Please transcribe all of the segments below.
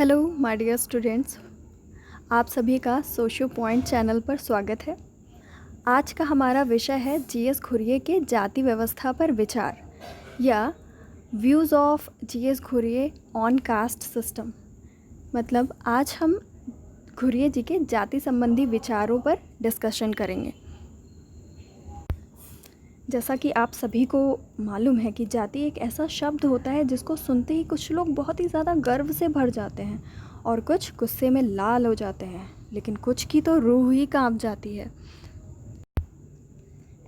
Hello my dear students, आप सभी का सोशियो पॉइंट चैनल पर स्वागत है। आज का हमारा विषय है जीएस घुरिये के जाति व्यवस्था पर विचार या views of GS Ghurye on caste system. मतलब आज हम घुरिये जी के जाति संबंधी विचारों पर डिस्कशन करेंगे। जैसा कि आप सभी को मालूम है कि जाति एक ऐसा शब्द होता है जिसको सुनते ही कुछ लोग बहुत ही ज़्यादा गर्व से भर जाते हैं और कुछ गुस्से में लाल हो जाते हैं, लेकिन कुछ की तो रूह ही कांप जाती है।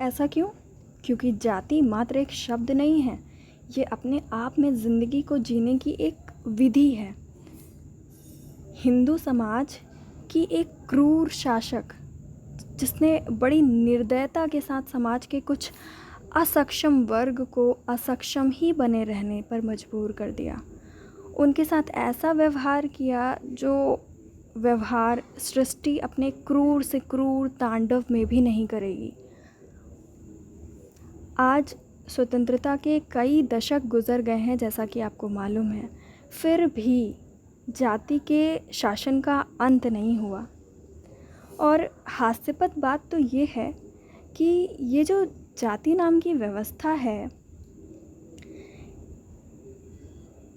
ऐसा क्यों? क्योंकि जाति मात्र एक शब्द नहीं है, ये अपने आप में ज़िंदगी को जीने की एक विधि है। हिंदू समाज की एक क्रूर शासक जिसने बड़ी निर्दयता के साथ समाज के कुछ असक्षम वर्ग को असक्षम ही बने रहने पर मजबूर कर दिया। उनके साथ ऐसा व्यवहार किया जो व्यवहार सृष्टि अपने क्रूर से क्रूर तांडव में भी नहीं करेगी। आज स्वतंत्रता के कई दशक गुजर गए हैं, जैसा कि आपको मालूम है, फिर भी जाति के शासन का अंत नहीं हुआ। और हास्यास्पद बात तो ये है कि ये जो जाति नाम की व्यवस्था है,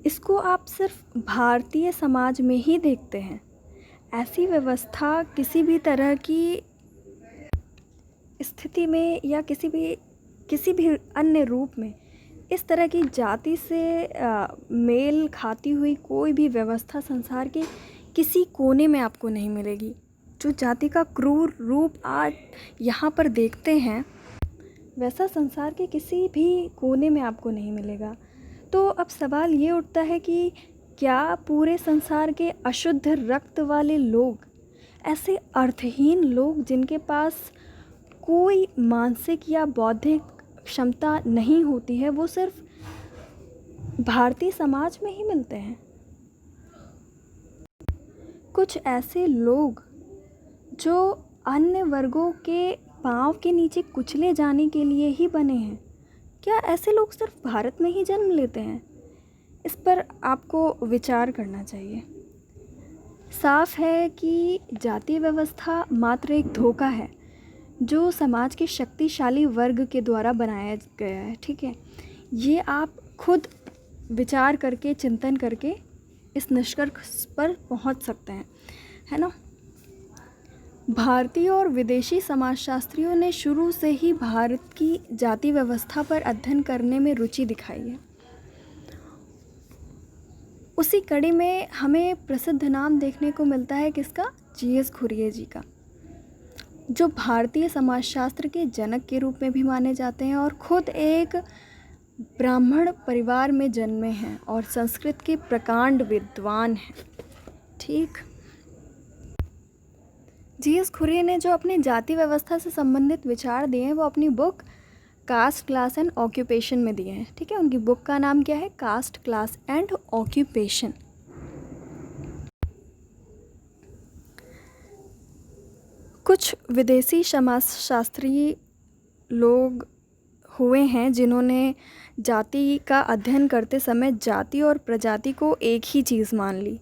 इसको आप सिर्फ भारतीय समाज में ही देखते हैं। ऐसी व्यवस्था किसी भी तरह की स्थिति में या किसी भी अन्य रूप में इस तरह की जाति से मेल खाती हुई कोई भी व्यवस्था संसार के किसी कोने में आपको नहीं मिलेगी। जो जाति का क्रूर रूप आज यहाँ पर देखते हैं, वैसा संसार के किसी भी कोने में आपको नहीं मिलेगा। तो अब सवाल ये उठता है कि क्या पूरे संसार के अशुद्ध रक्त वाले लोग, ऐसे अर्थहीन लोग जिनके पास कोई मानसिक या बौद्धिक क्षमता नहीं होती है, वो सिर्फ भारतीय समाज में ही मिलते हैं? कुछ ऐसे लोग जो अन्य वर्गों के पाँव के नीचे कुचले जाने के लिए ही बने हैं, क्या ऐसे लोग सिर्फ भारत में ही जन्म लेते हैं? इस पर आपको विचार करना चाहिए। साफ है कि जाति व्यवस्था मात्र एक धोखा है जो समाज के शक्तिशाली वर्ग के द्वारा बनाया गया है। ठीक है, ये आप खुद विचार करके, चिंतन करके इस निष्कर्ष पर पहुंच सकते हैं, है ना। भारतीय और विदेशी समाजशास्त्रियों ने शुरू से ही भारत की जाति व्यवस्था पर अध्ययन करने में रुचि दिखाई है। उसी कड़ी में हमें प्रसिद्ध नाम देखने को मिलता है किसका? जीएस घुरिये जी का, जो भारतीय समाजशास्त्र के जनक के रूप में भी माने जाते हैं और खुद एक ब्राह्मण परिवार में जन्मे हैं और संस्कृत के प्रकांड विद्वान हैं। ठीक, जीएस घुरिये ने जो अपने जाति व्यवस्था से संबंधित विचार दिए हैं, वो अपनी book caste, class and occupation में दिए हैं। ठीक है, उनकी बुक का नाम क्या है? Caste, class and occupation. कुछ विदेशी समाजशास्त्री लोग हुए हैं जिन्होंने जाति का अध्ययन करते समय जाति और प्रजाति को एक ही चीज़ मान ली।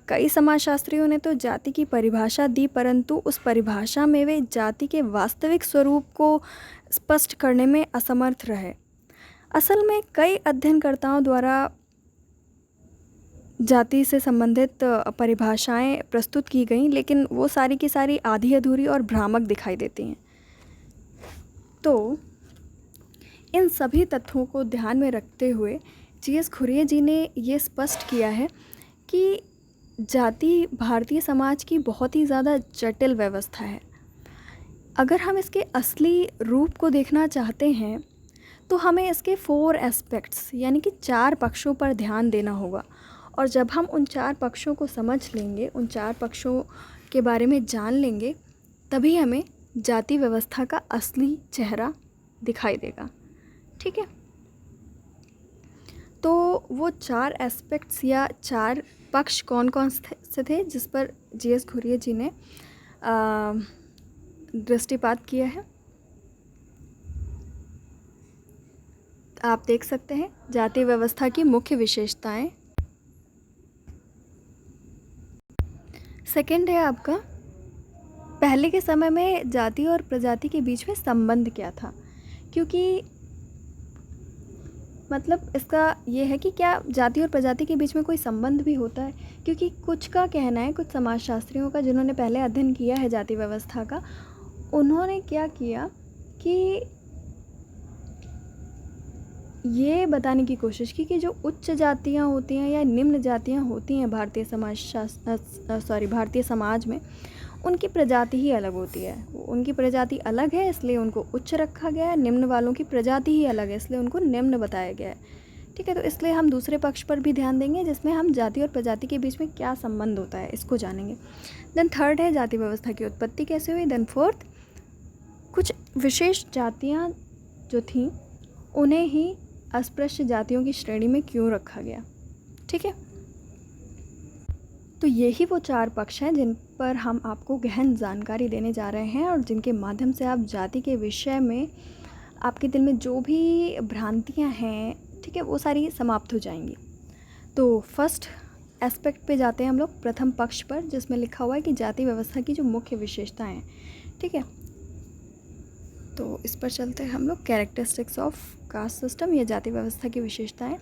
कई समाजशास्त्रियों ने तो जाति की परिभाषा दी, परंतु उस परिभाषा में वे जाति के वास्तविक स्वरूप को स्पष्ट करने में असमर्थ रहे। असल में कई अध्ययनकर्ताओं द्वारा जाति से संबंधित परिभाषाएं प्रस्तुत की गई, लेकिन वो सारी की सारी आधी अधूरी और भ्रामक दिखाई देती हैं। तो इन सभी तथ्यों को ध्यान में रखते हुए जीएस घुरिये जी ने ये स्पष्ट किया है कि जाति भारतीय समाज की बहुत ही ज़्यादा जटिल व्यवस्था है। अगर हम इसके असली रूप को देखना चाहते हैं तो हमें इसके 4 एस्पेक्ट्स यानी कि 4 पक्षों पर ध्यान देना होगा। और जब हम उन 4 पक्षों को समझ लेंगे, उन 4 पक्षों के बारे में जान लेंगे, तभी हमें जाति व्यवस्था का असली चेहरा दिखाई देगा। ठीक है, तो वो 4 एस्पेक्ट्स या 4 पक्ष कौन कौन से थे जिस पर जीएस घुरिये जी ने दृष्टिपात किया है? आप देख सकते हैं जाति व्यवस्था की मुख्य विशेषताएं। सेकंड है आपका, पहले के समय में जाति और प्रजाति के बीच में संबंध क्या था। क्योंकि मतलब इसका ये है कि क्या जाति और प्रजाति के बीच में कोई संबंध भी होता है। क्योंकि कुछ का कहना है, कुछ समाजशास्त्रियों का जिन्होंने पहले अध्ययन किया है जाति व्यवस्था का, उन्होंने क्या किया कि ये बताने की कोशिश की कि जो उच्च जातियाँ होती हैं या निम्न जातियाँ होती हैं भारतीय समाज में, उनकी प्रजाति ही अलग होती है। उनकी प्रजाति अलग है इसलिए उनको उच्च रखा गया है, निम्न वालों की प्रजाति ही अलग है इसलिए उनको निम्न बताया गया है। ठीक है, तो इसलिए हम दूसरे पक्ष पर भी ध्यान देंगे जिसमें हम जाति और प्रजाति के बीच में क्या संबंध होता है इसको जानेंगे। देन थर्ड है जाति व्यवस्था की उत्पत्ति कैसे हुई। देन फोर्थ, कुछ विशेष जातियाँ जो थीं उन्हें ही अस्पृश्य जातियों की श्रेणी में क्यों रखा गया। ठीक है, तो यही वो 4 पक्ष हैं जिन पर हम आपको गहन जानकारी देने जा रहे हैं और जिनके माध्यम से आप जाति के विषय में आपके दिल में जो भी भ्रांतियां हैं, ठीक है, वो सारी समाप्त हो जाएंगी। तो फर्स्ट एस्पेक्ट पे जाते हैं हम लोग, प्रथम पक्ष पर, जिसमें लिखा हुआ है कि जाति व्यवस्था की जो मुख्य विशेषताएं हैं। ठीक है, तो इस पर चलते हैं हम लोग, कैरेक्टरिस्टिक्स ऑफ कास्ट सिस्टम, या जाति व्यवस्था की विशेषताएं।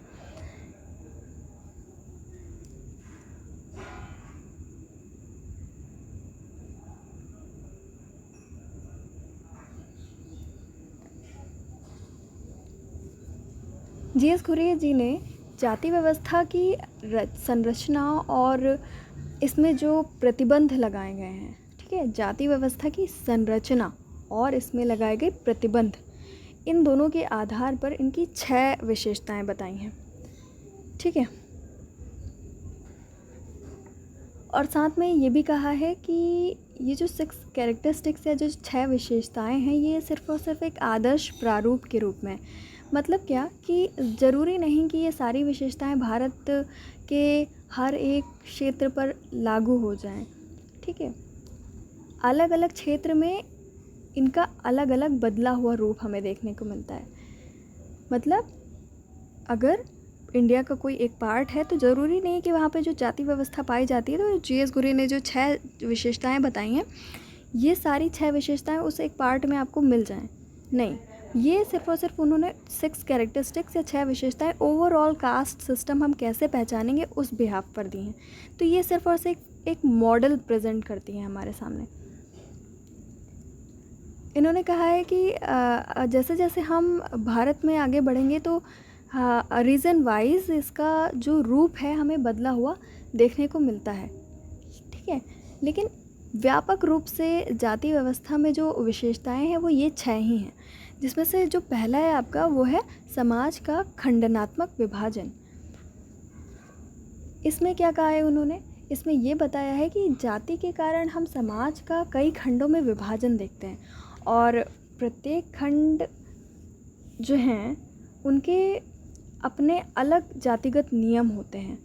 जी.एस. घुरियर जी ने जाति व्यवस्था की संरचना और इसमें जो प्रतिबंध लगाए गए हैं, ठीक है, जाति व्यवस्था की संरचना और इसमें लगाए गए प्रतिबंध, इन दोनों के आधार पर इनकी 6 विशेषताएं बताई हैं। ठीक है, और साथ में ये भी कहा है कि ये जो 6 कैरेक्टरिस्टिक्स या जो 6 विशेषताएं हैं, ये सिर्फ़ और सिर्फ एक आदर्श प्रारूप के रूप में, मतलब क्या कि ज़रूरी नहीं कि ये सारी विशेषताएं भारत के हर एक क्षेत्र पर लागू हो जाएं। ठीक है, अलग अलग क्षेत्र में इनका अलग अलग बदला हुआ रूप हमें देखने को मिलता है। मतलब अगर इंडिया का कोई एक पार्ट है तो ज़रूरी नहीं कि वहाँ पे जो जाति व्यवस्था पाई जाती है, तो जी.एस. घुरियर ने जो 6 विशेषताएं बताई हैं, ये सारी 6 विशेषताएं उस एक पार्ट में आपको मिल जाएं, नहीं, ये सिर्फ और सिर्फ उन्होंने 6 कैरेक्टरिस्टिक्स या 6 विशेषताएं ओवरऑल कास्ट सिस्टम हम कैसे पहचानेंगे उस बिहाफ पर दी हैं। तो ये सिर्फ और सिर्फ एक मॉडल प्रेजेंट करती हैं हमारे सामने। इन्होंने कहा है कि जैसे जैसे हम भारत में आगे बढ़ेंगे तो रीज़न वाइज इसका जो रूप है हमें बदला हुआ देखने को मिलता है। ठीक है, लेकिन व्यापक रूप से जाति व्यवस्था में जो विशेषताएं हैं वो ये 6 ही हैं, जिसमें से जो पहला है आपका वो है समाज का खंडनात्मक विभाजन। इसमें क्या कहा है उन्होंने, इसमें ये बताया है कि जाति के कारण हम समाज का कई खंडों में विभाजन देखते हैं और प्रत्येक खंड जो हैं उनके अपने अलग जातिगत नियम होते हैं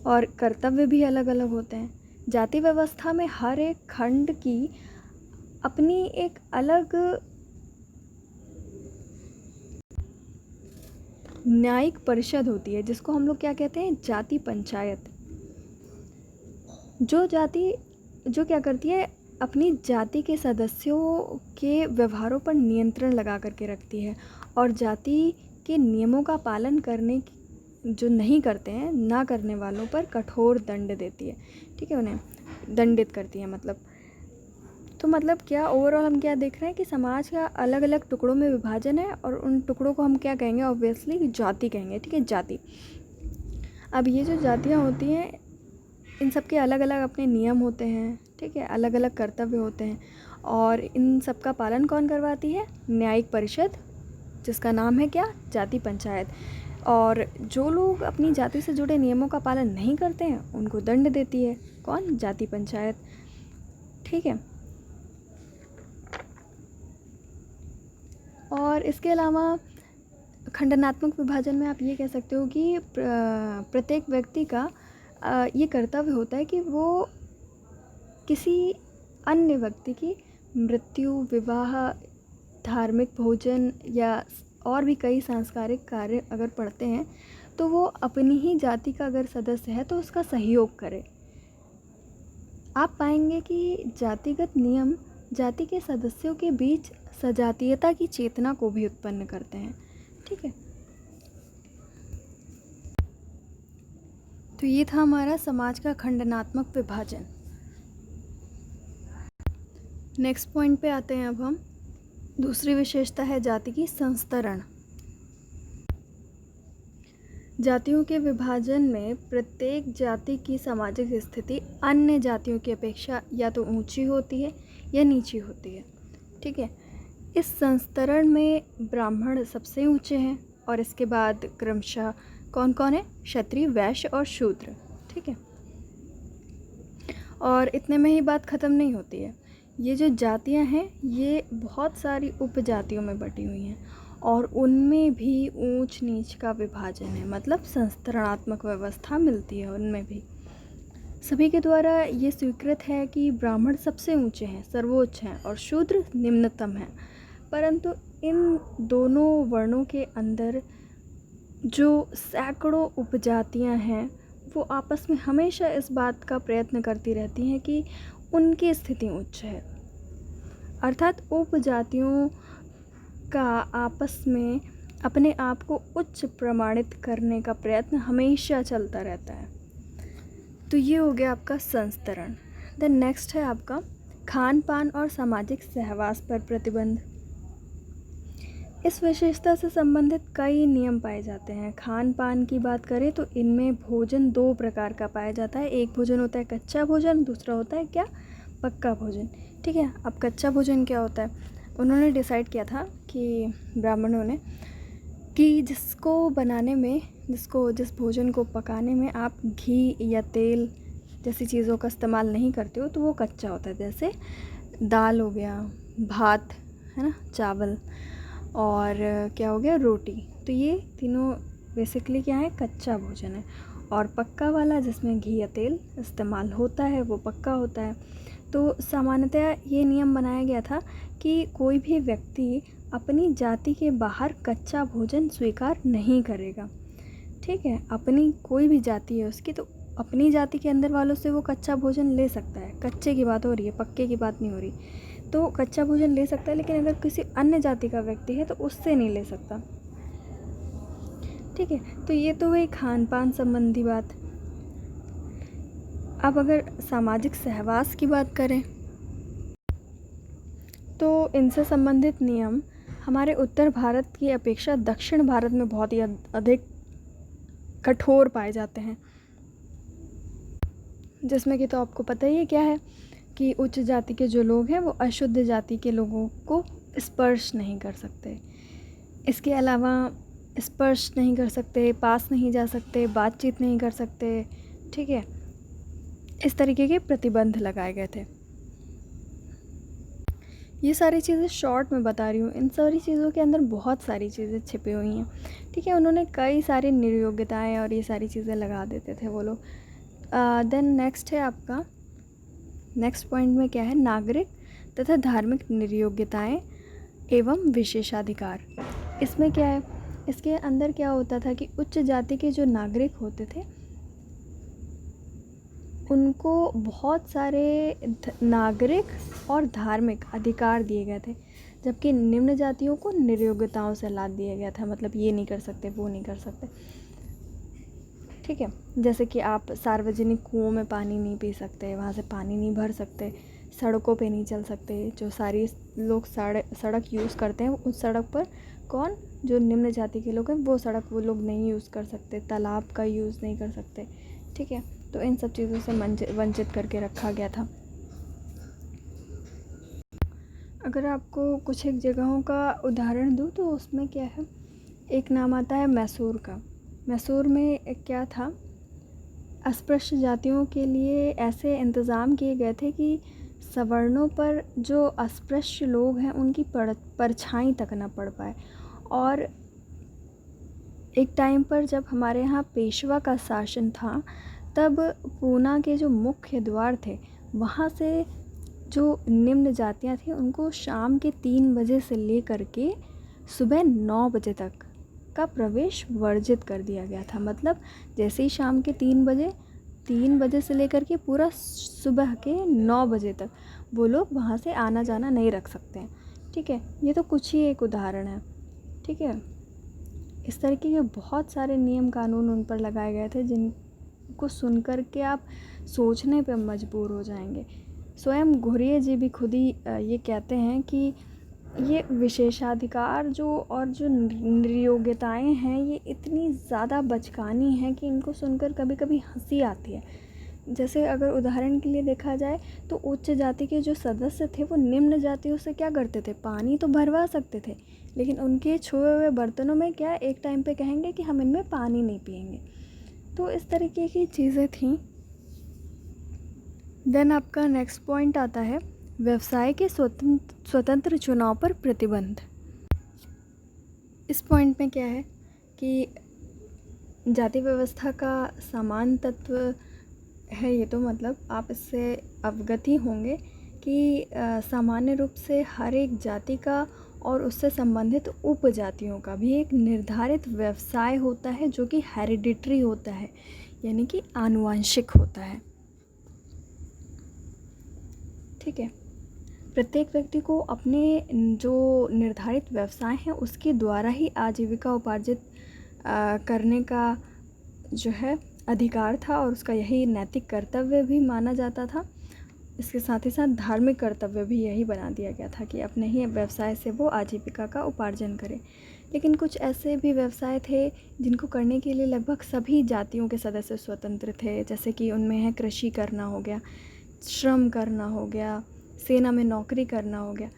और कर्तव्य भी अलग अलग होते हैं। जाति व्यवस्था में हर एक खंड की अपनी एक अलग न्यायिक परिषद होती है, जिसको हम लोग क्या कहते हैं, जाति पंचायत। जो जाति जो क्या करती है, अपनी जाति के सदस्यों के व्यवहारों पर नियंत्रण लगा करके रखती है और जाति के नियमों का पालन करने जो नहीं करते हैं, ना करने वालों पर कठोर दंड देती है। ठीक है, उन्हें दंडित करती है। मतलब क्या ओवरऑल हम क्या देख रहे हैं कि समाज का अलग अलग टुकड़ों में विभाजन है और उन टुकड़ों को हम क्या कहेंगे, ऑब्वियसली जाति कहेंगे। ठीक है, जाति। अब ये जो जातियाँ होती हैं इन सब के अलग अलग अपने नियम होते हैं। ठीक है, अलग अलग कर्तव्य होते हैं और इन सब का पालन कौन करवाती है, न्यायिक परिषद, जिसका नाम है क्या, जाति पंचायत। और जो लोग अपनी जाति से जुड़े नियमों का पालन नहीं करते हैं उनको दंड देती है कौन, जाति पंचायत। ठीक है, और इसके अलावा खंडनात्मक विभाजन में आप ये कह सकते हो कि प्रत्येक व्यक्ति का ये कर्तव्य होता है कि वो किसी अन्य व्यक्ति की मृत्यु, विवाह, धार्मिक भोजन या और भी कई सांस्कारिक कार्य अगर पढ़ते हैं तो वो अपनी ही जाति का अगर सदस्य है तो उसका सहयोग करे। आप पाएंगे कि जातिगत नियम जाति के सदस्यों के बीच सजातीयता की चेतना को भी उत्पन्न करते हैं। ठीक है, तो ये था हमारा समाज का खंडनात्मक विभाजन। नेक्स्ट पॉइंट पे आते हैं अब हम। दूसरी विशेषता है जाति की संस्तरण। जातियों के विभाजन में प्रत्येक जाति की सामाजिक स्थिति अन्य जातियों की अपेक्षा या तो ऊंची होती है या नीची होती है। ठीक है, इस संस्तरण में ब्राह्मण सबसे ऊंचे हैं और इसके बाद क्रमशः कौन कौन है? क्षत्रिय, वैश्य और शूद्र। ठीक है, और इतने में ही बात ख़त्म नहीं होती है। ये जो जातियां हैं ये बहुत सारी उपजातियों में बटी हुई हैं और उनमें भी ऊंच नीच का विभाजन है, मतलब संस्तरणात्मक व्यवस्था मिलती है उनमें भी। सभी के द्वारा ये स्वीकृत है कि ब्राह्मण सबसे ऊंचे हैं, सर्वोच्च हैं और शूद्र निम्नतम हैं। परंतु इन दोनों वर्णों के अंदर जो सैकड़ों उपजातियां हैं वो आपस में हमेशा इस बात का प्रयत्न करती रहती हैं कि उनकी स्थिति उच्च है। अर्थात उपजातियों का आपस में अपने आप को उच्च प्रमाणित करने का प्रयत्न हमेशा चलता रहता है। तो ये हो गया आपका संस्तरण। देन नेक्स्ट है आपका खान पान और सामाजिक सहवास पर प्रतिबंध। इस विशेषता से संबंधित कई नियम पाए जाते हैं। खान पान की बात करें तो इनमें भोजन दो प्रकार का पाया जाता है। एक भोजन होता है कच्चा भोजन, दूसरा होता है क्या? पक्का भोजन। ठीक है, अब कच्चा भोजन क्या होता है? उन्होंने डिसाइड किया था कि ब्राह्मणों ने कि जिस भोजन को पकाने में आप घी या तेल जैसी चीज़ों का इस्तेमाल नहीं करते हो तो वो कच्चा होता है। जैसे दाल हो गया, भात है ना, चावल और क्या हो गया, रोटी। तो ये तीनों बेसिकली क्या है? कच्चा भोजन है। और पक्का वाला जिसमें घी या तेल इस्तेमाल होता है वो पक्का होता है। तो सामान्यतः ये नियम बनाया गया था कि कोई भी व्यक्ति अपनी जाति के बाहर कच्चा भोजन स्वीकार नहीं करेगा। ठीक है, अपनी कोई भी जाति है उसकी, तो अपनी जाति के अंदर वालों से वो कच्चा भोजन ले सकता है। कच्चे की बात हो रही है, पक्के की बात नहीं हो रही। तो कच्चा भोजन ले सकता है, लेकिन अगर किसी अन्य जाति का व्यक्ति है तो उससे नहीं ले सकता। ठीक है, तो ये तो हुई खान पान संबंधी बात। अब अगर सामाजिक सहवास की बात करें तो इनसे संबंधित नियम हमारे उत्तर भारत की अपेक्षा दक्षिण भारत में बहुत ही अधिक कठोर पाए जाते हैं। जिसमें कि तो आपको पता ही है क्या है कि उच्च जाति के जो लोग हैं वो अशुद्ध जाति के लोगों को स्पर्श नहीं कर सकते। इसके अलावा स्पर्श नहीं कर सकते, पास नहीं जा सकते, बातचीत नहीं कर सकते। ठीक है, इस तरीके के प्रतिबंध लगाए गए थे। ये सारी चीज़ें शॉर्ट में बता रही हूँ। इन सारी चीज़ों के अंदर बहुत सारी चीज़ें छिपी हुई हैं। ठीक है, उन्होंने कई सारी निर्योग्यताएं और ये सारी चीज़ें लगा देते थे वो लोग। देन नेक्स्ट है आपका, नेक्स्ट पॉइंट में क्या है? नागरिक तथा धार्मिक निर्योग्यताएं एवं विशेषाधिकार। इसमें क्या है? इसके अंदर क्या होता था कि उच्च जाति के जो नागरिक होते थे उनको बहुत सारे नागरिक और धार्मिक अधिकार दिए गए थे, जबकि निम्न जातियों को निर्योग्यताओं से लाद दिया गया था। मतलब ये नहीं कर सकते, वो नहीं कर सकते। ठीक है, जैसे कि आप सार्वजनिक कुओं में पानी नहीं पी सकते, वहाँ से पानी नहीं भर सकते, सड़कों पे नहीं चल सकते। जो सारी लोग सड़क यूज़ करते हैं उस सड़क पर कौन? जो निम्न जाति के लोग हैं वो सड़क वो लोग नहीं यूज़ कर सकते, तालाब का यूज़ नहीं कर सकते। ठीक है, तो इन सब चीज़ों से वंचित करके रखा गया था। अगर आपको कुछ एक जगहों का उदाहरण दूँ तो उसमें क्या है, एक नाम आता है मैसूर का। मैसूर में क्या था, अस्पृश्य जातियों के लिए ऐसे इंतज़ाम किए गए थे कि सवर्णों पर जो अस्पृश्य लोग हैं उनकी परछाई तक ना पड़ पाए। और एक टाइम पर जब हमारे यहाँ पेशवा का शासन था तब पूना के जो मुख्य द्वार थे वहाँ से जो निम्न जातियाँ थीं उनको शाम के 3 बजे से लेकर के सुबह 9 बजे तक का प्रवेश वर्जित कर दिया गया था। मतलब जैसे ही शाम के 3 3 बजे से लेकर के पूरा सुबह के 9 बजे तक वो लोग वहाँ से आना जाना नहीं रख सकते हैं। ठीक है, ये तो कुछ ही एक उदाहरण है। ठीक है, इस तरीके के बहुत सारे नियम कानून उन पर लगाए गए थे जिनको सुन कर के आप सोचने पे मजबूर हो जाएंगे। स्वयं घुरिये जी भी खुद ही ये कहते हैं कि ये विशेषाधिकार जो नियोग्यताएं हैं ये इतनी ज़्यादा बचकानी हैं कि इनको सुनकर कभी कभी हंसी आती है। जैसे अगर उदाहरण के लिए देखा जाए तो उच्च जाति के जो सदस्य थे वो निम्न जातियों से क्या करते थे, पानी तो भरवा सकते थे, लेकिन उनके छुए हुए बर्तनों में क्या एक टाइम पे कहेंगे कि हम इनमें पानी नहीं पिएंगे। तो इस तरीके की चीज़ें थीं। देन आपका नेक्स्ट पॉइंट आता है व्यवसाय के स्वतंत्र चुनाव पर प्रतिबंध। इस पॉइंट में क्या है कि जाति व्यवस्था का समान तत्व है ये, तो मतलब आप इससे अवगत ही होंगे कि सामान्य रूप से हर एक जाति का और उससे संबंधित उपजातियों का भी एक निर्धारित व्यवसाय होता है जो कि हेरिडिटरी होता है, यानी कि आनुवंशिक होता है। ठीक है, प्रत्येक व्यक्ति को अपने जो निर्धारित व्यवसाय हैं उसके द्वारा ही आजीविका उपार्जित करने का जो है अधिकार था और उसका यही नैतिक कर्तव्य भी माना जाता था। इसके साथ ही साथ धार्मिक कर्तव्य भी यही बना दिया गया था कि अपने ही व्यवसाय से वो आजीविका का उपार्जन करे। लेकिन कुछ ऐसे भी व्यवसाय थे जिनको करने के लिए लगभग सभी जातियों के सदस्य स्वतंत्र थे, जैसे कि उनमें है कृषि करना हो गया, श्रम करना हो गया, सेना में नौकरी करना हो गया।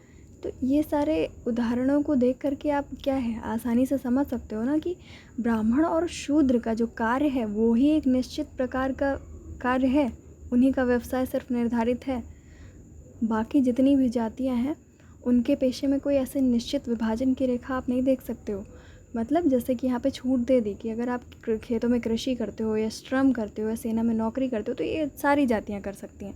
तो ये सारे उदाहरणों को देख करके आप क्या है आसानी से समझ सकते हो ना कि ब्राह्मण और शूद्र का जो कार्य है वो ही एक निश्चित प्रकार का कार्य है, उन्हीं का व्यवसाय सिर्फ निर्धारित है। बाकी जितनी भी जातियां हैं उनके पेशे में कोई ऐसे निश्चित विभाजन की रेखा आप नहीं देख सकते हो। मतलब जैसे कि यहाँ पे छूट दे दी कि अगर आप खेतों में कृषि करते हो या श्रम करते हो या सेना में नौकरी करते हो तो ये सारी जातियाँ कर सकती हैं।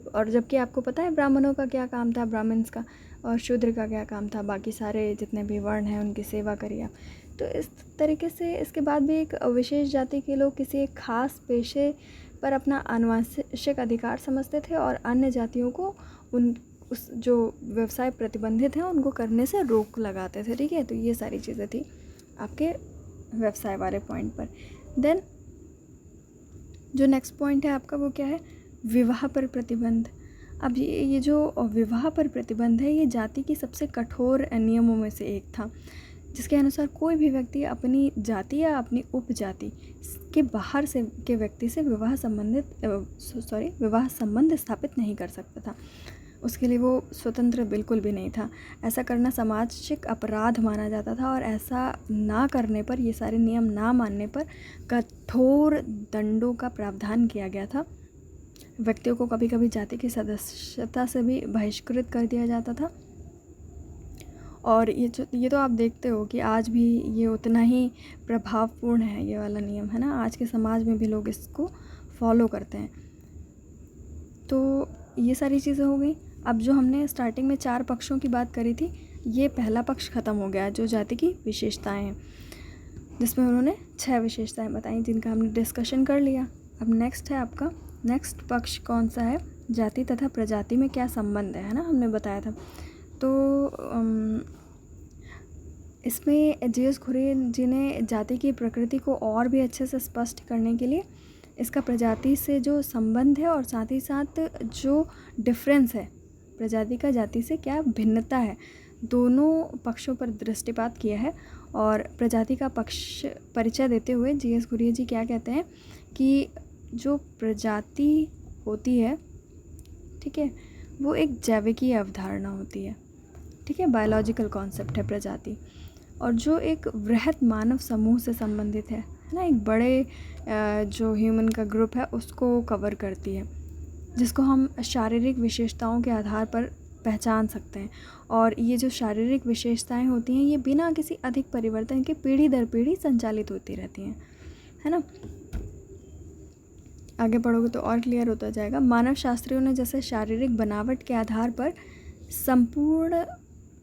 और जबकि आपको पता है ब्राह्मणों का क्या काम था, ब्राह्मण्स का, और शूद्र का क्या काम था, बाकी सारे जितने भी वर्ण हैं उनकी सेवा करिए आप। तो इस तरीके से इसके बाद भी एक विशेष जाति के लोग किसी एक खास पेशे पर अपना आनुवंशिक अधिकार समझते थे और अन्य जातियों को उस जो व्यवसाय प्रतिबंधित हैं उनको करने से रोक लगाते थे। ठीक है, तो ये सारी चीज़ें थी आपके व्यवसाय वाले पॉइंट पर। देन जो नेक्स्ट पॉइंट है आपका वो क्या है, विवाह पर प्रतिबंध। अब ये जो विवाह पर प्रतिबंध है ये जाति की सबसे कठोर नियमों में से एक था, जिसके अनुसार कोई भी व्यक्ति अपनी जाति या अपनी उपजाति के बाहर से के व्यक्ति से विवाह संबंध स्थापित नहीं कर सकता था। उसके लिए वो स्वतंत्र बिल्कुल भी नहीं था। ऐसा करना सामाजिक अपराध माना जाता था और ऐसा ना करने पर, ये सारे नियम ना मानने पर कठोर दंडों का प्रावधान किया गया था। व्यक्तियों को कभी कभी जाति की सदस्यता से भी बहिष्कृत कर दिया जाता था। और ये तो आप देखते हो कि आज भी ये उतना ही प्रभावपूर्ण है, ये वाला नियम है ना, आज के समाज में भी लोग इसको फॉलो करते हैं। तो ये सारी चीज़ें हो गई। अब जो हमने स्टार्टिंग में 4 पक्षों की बात करी थी, ये पहला पक्ष ख़त्म हो गया जो जाति की विशेषताएं हैं, जिसमें उन्होंने 6 विशेषताएं बताई जिनका हमने डिस्कशन कर लिया। अब नेक्स्ट है आपका नेक्स्ट पक्ष कौन सा है, जाति तथा प्रजाति में क्या संबंध है ना, हमने बताया था। तो इसमें जी.एस. घुरिये जी ने जाति की प्रकृति को और भी अच्छे से स्पष्ट करने के लिए इसका प्रजाति से जो संबंध है और साथ ही साथ जो डिफरेंस है प्रजाति का जाति से क्या भिन्नता है, दोनों पक्षों पर दृष्टिपात किया है। और प्रजाति का पक्ष परिचय देते हुए जी.एस. घुरिये जी क्या कहते हैं कि जो प्रजाति होती है, ठीक है, वो एक जैविकीय अवधारणा होती है। ठीक है, बायोलॉजिकल कॉन्सेप्ट है प्रजाति, और जो एक वृहत मानव समूह से संबंधित है ना, एक बड़े जो ह्यूमन का ग्रुप है उसको कवर करती है, जिसको हम शारीरिक विशेषताओं के आधार पर पहचान सकते हैं। और ये जो शारीरिक विशेषताएं होती हैं ये बिना किसी अधिक परिवर्तन के पीढ़ी दर पीढ़ी संचालित होती रहती हैं, है ना। आगे पढ़ोगे तो और क्लियर होता जाएगा। मानव शास्त्रियों ने जैसे शारीरिक बनावट के आधार पर संपूर्ण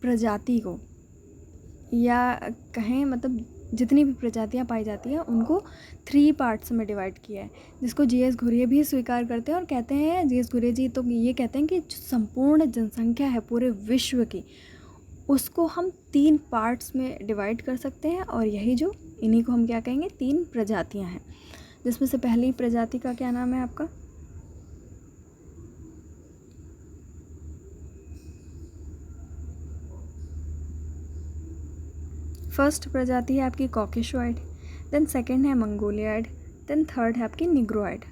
प्रजाति को, या कहें मतलब जितनी भी प्रजातियां पाई जाती हैं उनको 3 पार्ट्स में डिवाइड किया है, जिसको जी.एस. घुरिये भी स्वीकार करते हैं और कहते हैं, जी.एस. घुरिये जी तो ये कहते हैं कि जो संपूर्ण जनसंख्या है पूरे विश्व की, उसको हम 3 पार्ट्स में डिवाइड कर सकते हैं, और यही जो इन्हीं को हम क्या कहेंगे, 3 प्रजातियां हैं, जिसमें से पहली प्रजाति का क्या नाम है आपका, फर्स्ट प्रजाति है आपकी कॉकेशोइड, देन सेकंड है मंगोलियाइड, देन थर्ड है आपकी निग्रोइड।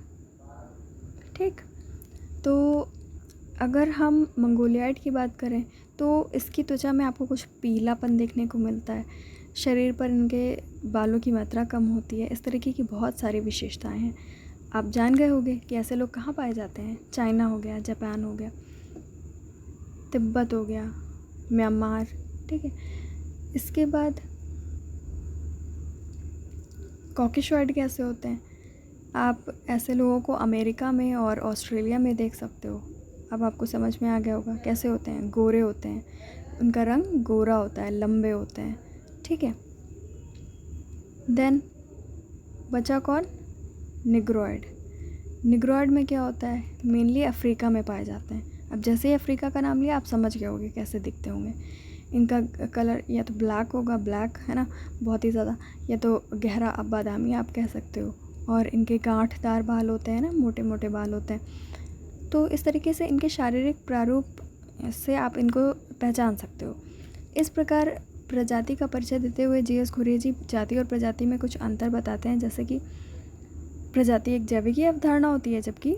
ठीक, तो अगर हम मंगोलियाइड की बात करें तो इसकी त्वचा में आपको कुछ पीलापन देखने को मिलता है, शरीर पर इनके बालों की मात्रा कम होती है, इस तरीके की बहुत सारी विशेषताएं हैं। आप जान गए होंगे कि ऐसे लोग कहाँ पाए जाते हैं, चाइना हो गया, जापान हो गया, तिब्बत हो गया, म्यांमार। ठीक है, इसके बाद कॉकेशोइड कैसे होते हैं, आप ऐसे लोगों को अमेरिका में और ऑस्ट्रेलिया में देख सकते हो। अब आपको समझ में आ गया होगा कैसे होते हैं, गोरे होते हैं, उनका रंग गोरा होता है, लंबे होते हैं। ठीक है, देन बचा कौन, निग्रोइड। निग्रोइड में क्या होता है, मेनली अफ्रीका में पाए जाते हैं। अब जैसे ही अफ्रीका का नाम लिया आप समझ गए होंगे कैसे दिखते होंगे। इनका कलर या तो ब्लैक होगा, ब्लैक है ना, बहुत ही ज़्यादा, या तो गहरा अब बादामी आप कह सकते हो, और इनके गांठदार बाल होते हैं ना, मोटे मोटे बाल होते हैं। तो इस तरीके से इनके शारीरिक प्रारूप से आप इनको पहचान सकते हो। इस प्रकार प्रजाति का परिचय देते हुए जी.एस. घुरिये जी जाति और प्रजाति में कुछ अंतर बताते हैं, जैसे कि प्रजाति एक जैविकी अवधारणा होती है, जबकि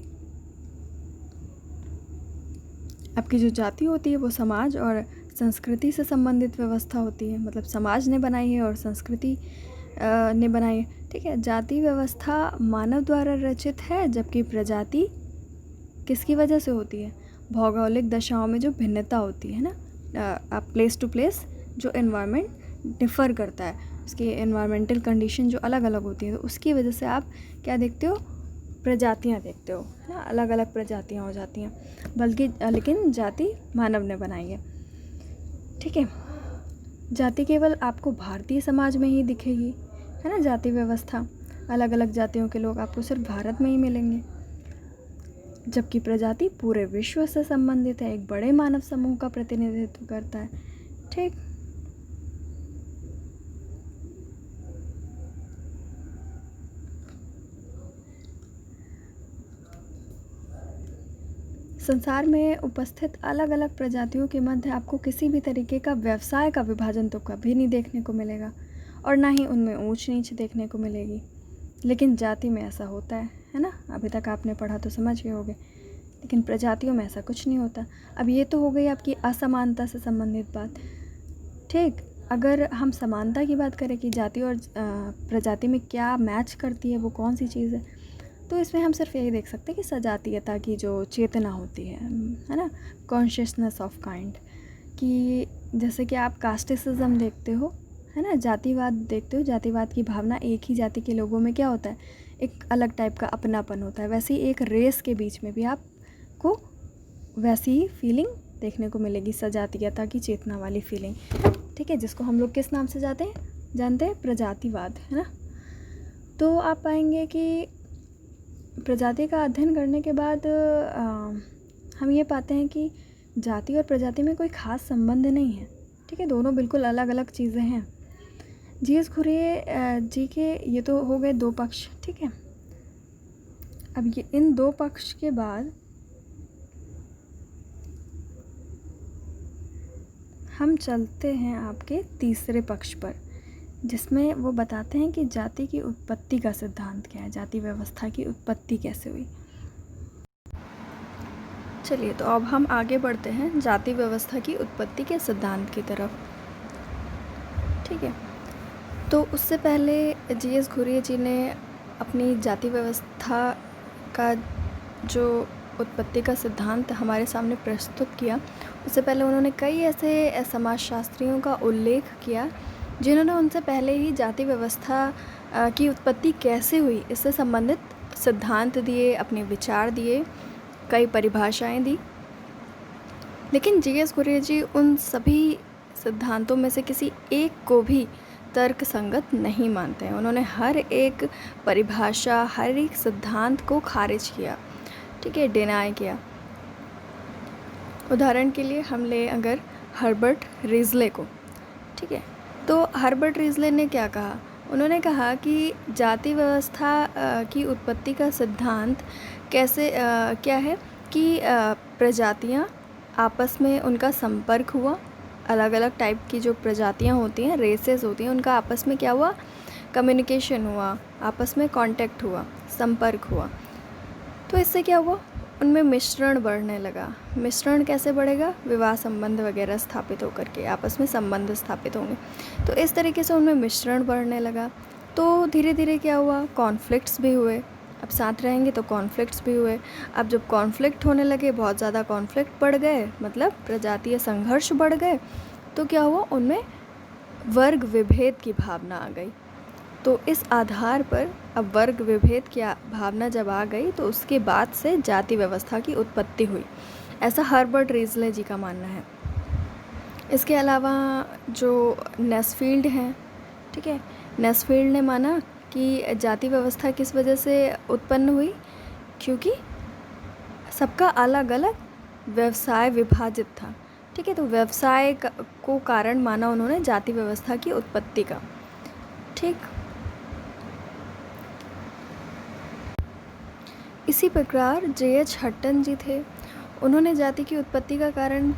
आपकी जो जाति होती है वो समाज और संस्कृति से संबंधित व्यवस्था होती है, मतलब समाज ने बनाई है और संस्कृति ने बनाई है। ठीक है, जाति व्यवस्था मानव द्वारा रचित है, जबकि प्रजाति किसकी वजह से होती है, भौगोलिक दशाओं में जो भिन्नता होती है ना, प्लेस टू प्लेस जो एनवायरनमेंट डिफ़र करता है, उसकी एनवायरमेंटल कंडीशन जो अलग अलग होती है, तो उसकी वजह से आप क्या देखते हो, प्रजातियां देखते हो, है ना, अलग अलग प्रजातियां हो जाती हैं, बल्कि लेकिन जाति मानव ने बनाई है। ठीक है, जाति केवल आपको भारतीय समाज में ही दिखेगी, है ना, जाति व्यवस्था, अलग अलग जातियों के लोग आपको सिर्फ भारत में ही मिलेंगे, जबकि प्रजाति पूरे विश्व से संबंधित है, एक बड़े मानव समूह का प्रतिनिधित्व करता है। ठीक, संसार में उपस्थित अलग अलग प्रजातियों के मध्य आपको किसी भी तरीके का व्यवसाय का विभाजन तो कभी नहीं देखने को मिलेगा, और ना ही उनमें ऊंच नीच देखने को मिलेगी, लेकिन जाति में ऐसा होता है ना, अभी तक आपने पढ़ा तो समझ गए होंगे, लेकिन प्रजातियों में ऐसा कुछ नहीं होता। अब ये तो हो गई आपकी असमानता से संबंधित बात। ठीक, अगर हम समानता की बात करें कि जाति और प्रजाति में क्या मैच करती है, वो कौन सी चीज़ है, तो इसमें हम सिर्फ यही देख सकते हैं कि सजातीयता की जो चेतना होती है ना, कॉन्शियसनेस ऑफ काइंड, कि जैसे कि आप कास्टिसिज्म देखते हो, है ना, जातिवाद देखते हो, जातिवाद की भावना, एक ही जाति के लोगों में क्या होता है, एक अलग टाइप का अपनापन होता है, वैसे ही एक रेस के बीच में भी आपको वैसी ही फीलिंग देखने को मिलेगी, सजातीयता की चेतना वाली फीलिंग। ठीक है, जिसको हम लोग किस नाम से जानते हैं, प्रजातिवाद, है ना। तो आप पाएंगे कि प्रजाति का अध्ययन करने के बाद हम ये पाते हैं कि जाति और प्रजाति में कोई ख़ास संबंध नहीं है। ठीक है, दोनों बिल्कुल अलग अलग चीज़ें हैं। जी.एस. घुरिये जी के ये तो हो गए 2 पक्ष। ठीक है, अब ये इन 2 पक्ष के बाद हम चलते हैं आपके तीसरे पक्ष पर, जिसमें वो बताते हैं कि जाति की उत्पत्ति का सिद्धांत क्या है, जाति व्यवस्था की उत्पत्ति कैसे हुई। चलिए, तो अब हम आगे बढ़ते हैं जाति व्यवस्था की उत्पत्ति के सिद्धांत की तरफ। ठीक है, तो उससे पहले जी.एस. घुरिये जी ने अपनी जाति व्यवस्था का जो उत्पत्ति का सिद्धांत हमारे सामने प्रस्तुत किया, उससे पहले उन्होंने कई ऐसे समाजशास्त्रियों का उल्लेख किया जिन्होंने उनसे पहले ही जाति व्यवस्था की उत्पत्ति कैसे हुई इससे संबंधित सिद्धांत दिए, अपने विचार दिए, कई परिभाषाएं दी। लेकिन जी.एस. घुरिये जी उन सभी सिद्धांतों में से किसी एक को भी तर्क संगत नहीं मानते हैं। उन्होंने हर एक परिभाषा, हर एक सिद्धांत को खारिज किया, ठीक है, डिनाई किया। उदाहरण के लिए हम ले अगर हर्बर्ट रिजले को, ठीक है, तो हर्बर्ट रिजले ने क्या कहा? उन्होंने कहा कि जाति व्यवस्था की उत्पत्ति का सिद्धांत कैसे क्या है कि प्रजातियाँ आपस में उनका संपर्क हुआ, अलग अलग टाइप की जो प्रजातियाँ होती हैं, रेसेस होती हैं, उनका आपस में क्या हुआ? कम्युनिकेशन हुआ, आपस में कांटेक्ट हुआ, संपर्क हुआ। तो इससे क्या हुआ? उनमें मिश्रण बढ़ने लगा। मिश्रण कैसे बढ़ेगा? विवाह संबंध वगैरह स्थापित होकर के आपस में संबंध स्थापित होंगे। तो इस तरीके से उनमें मिश्रण बढ़ने लगा। तो धीरे धीरे क्या हुआ? कॉन्फ्लिक्ट्स भी हुए। अब साथ रहेंगे तो कॉन्फ्लिक्ट्स भी हुए। अब जब कॉन्फ्लिक्ट होने लगे, बहुत ज़्यादा कॉन्फ्लिक्ट बढ़ गए, मतलब प्रजातीय संघर्ष बढ़ गए, तो क्या हुआ? उनमें वर्ग विभेद की भावना आ गई। तो इस आधार पर अब वर्ग विभेद की भावना जब आ गई, तो उसके बाद से जाति व्यवस्था की उत्पत्ति हुई, ऐसा हर्बर्ट रिजले जी का मानना है। इसके अलावा जो नेस्फील्ड हैं, ठीक है, नेस्फील्ड ने माना कि जाति व्यवस्था किस वजह से उत्पन्न हुई? क्योंकि सबका अलग अलग व्यवसाय विभाजित था, ठीक है। तो व्यवसाय को कारण माना उन्होंने जाति व्यवस्था की उत्पत्ति का, ठीक। इसी प्रकार जे.एच. हट्टन जी थे, उन्होंने जाति की उत्पत्ति का कारण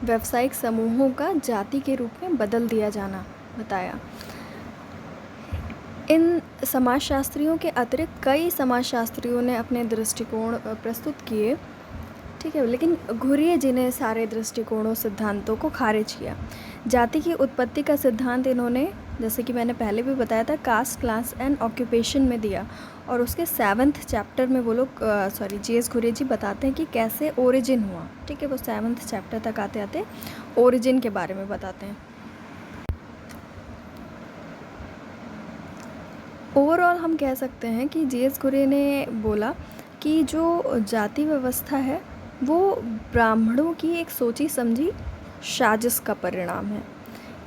व्यावसायिक समूहों का जाति के रूप में बदल दिया जाना बताया। इन समाजशास्त्रियों के अतिरिक्त कई समाजशास्त्रियों ने अपने दृष्टिकोण प्रस्तुत किए, ठीक है, लेकिन घुरिये जी ने सारे दृष्टिकोणों, सिद्धांतों को खारिज किया। जाति की उत्पत्ति का सिद्धांत इन्होंने, जैसे कि मैंने पहले भी बताया था, कास्ट, क्लास एंड ऑक्यूपेशन में दिया, और उसके 7th चैप्टर में वो लोग जे.एस. घुरिये जी बताते हैं कि कैसे ओरिजिन हुआ, ठीक है। वो 7th चैप्टर तक आते आते ओरिजिन के बारे में बताते हैं। ओवरऑल हम कह सकते हैं कि जे.एस. घुरिये ने बोला कि जो जाति व्यवस्था है वो ब्राह्मणों की एक सोची समझी साजिश का परिणाम है,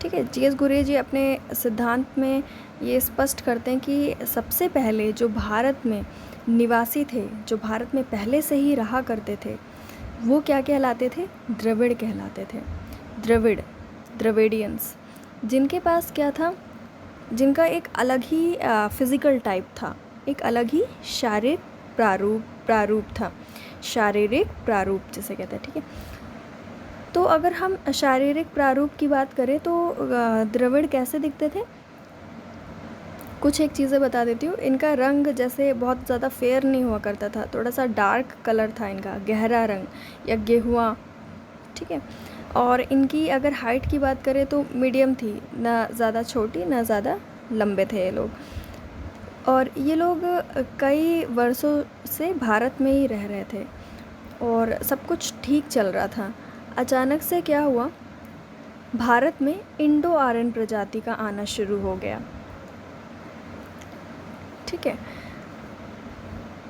ठीक है। जे.एस. घुरिये जी अपने सिद्धांत में ये स्पष्ट करते हैं कि सबसे पहले जो भारत में निवासी थे, जो भारत में पहले से ही रहा करते थे, वो क्या कहलाते थे? द्रविड़ कहलाते थे। द्रविडियंस, जिनके पास क्या था? जिनका एक अलग ही फिज़िकल टाइप था, एक अलग ही शारीरिक प्रारूप था, शारीरिक प्रारूप जिसे कहते हैं, ठीक है। तो अगर हम शारीरिक प्रारूप की बात करें तो द्रविड़ कैसे दिखते थे? कुछ एक चीज़ें बता देती हूँ। इनका रंग जैसे बहुत ज़्यादा फेयर नहीं हुआ करता था, थोड़ा सा डार्क कलर था इनका, गहरा रंग या गेहुआ, ठीक है। और इनकी अगर हाइट की बात करें तो मीडियम थी, ना ज़्यादा छोटी ना ज़्यादा लंबे थे ये लोग। और ये लोग कई वर्षों से भारत में ही रह रहे थे और सब कुछ ठीक चल रहा था। अचानक से क्या हुआ? भारत में इंडो आर्यन प्रजाति का आना शुरू हो गया, ठीक है।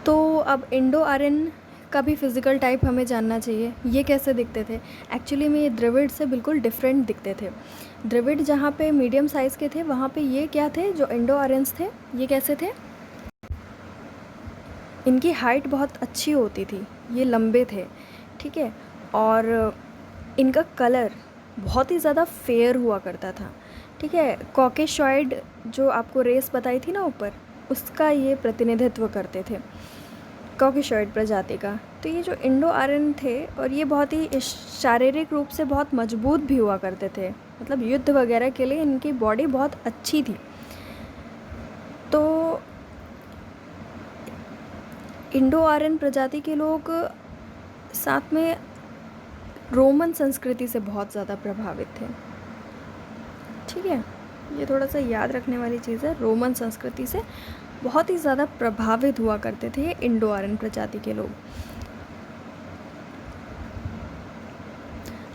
तो अब इंडो आर्यन का भी फिज़िकल टाइप हमें जानना चाहिए। ये कैसे दिखते थे? एक्चुअली में ये द्रविड़ से बिल्कुल डिफरेंट दिखते थे। द्रविड़ जहाँ पे मीडियम साइज़ के थे, वहाँ पे ये क्या थे? जो इंडो आर्यंस थे, ये कैसे थे? इनकी हाइट बहुत अच्छी होती थी, ये लंबे थे, ठीक है। और इनका कलर बहुत ही ज़्यादा फेयर हुआ करता था, ठीक है। कॉकेशॉइड जो आपको रेस बताई थी ना ऊपर, उसका ये प्रतिनिधित्व करते थे, कॉकेशॉइड प्रजाति का। तो ये जो इंडो आर्यन थे, और ये बहुत ही शारीरिक रूप से बहुत मजबूत भी हुआ करते थे, मतलब युद्ध वगैरह के लिए इनकी बॉडी बहुत अच्छी थी। तो इंडो आर्यन प्रजाति के लोग साथ में रोमन संस्कृति से बहुत ज़्यादा प्रभावित थे, ठीक है। ये थोड़ा सा याद रखने वाली चीज़ है, रोमन संस्कृति से बहुत ही ज़्यादा प्रभावित हुआ करते थे इंडो आर्यन प्रजाति के लोग।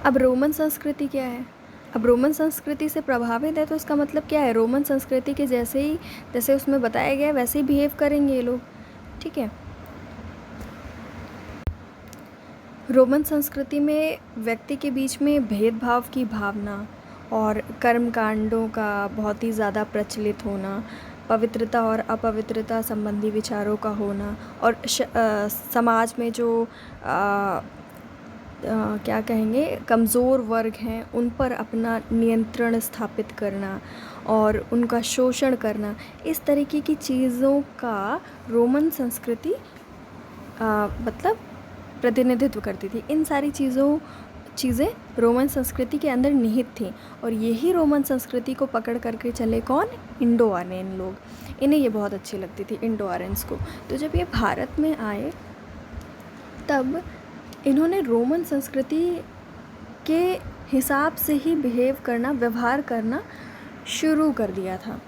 अब रोमन संस्कृति क्या है? अब रोमन संस्कृति से प्रभावित है तो इसका मतलब क्या है? रोमन संस्कृति के जैसे उसमें बताया गया वैसे ही बिहेव करेंगे ये लोग, ठीक है। रोमन संस्कृति में व्यक्ति के बीच में भेदभाव की भावना और कर्म कांडों का बहुत ही ज़्यादा प्रचलित होना, पवित्रता और अपवित्रता संबंधी विचारों का होना, और समाज में जो क्या कहेंगे कमज़ोर वर्ग हैं उन पर अपना नियंत्रण स्थापित करना और उनका शोषण करना, इस तरीके की चीज़ों का रोमन संस्कृति मतलब प्रतिनिधित्व करती थी। इन सारी चीज़ें रोमन संस्कृति के अंदर निहित थी, और यही रोमन संस्कृति को पकड़ करके चले कौन? इंडो आर्यन लोग। इन्हें ये बहुत अच्छी लगती थी, इंडो आर्यंस को। तो जब ये भारत में आए तब इन्होंने रोमन संस्कृति के हिसाब से ही बिहेव करना, व्यवहार करना शुरू कर दिया था।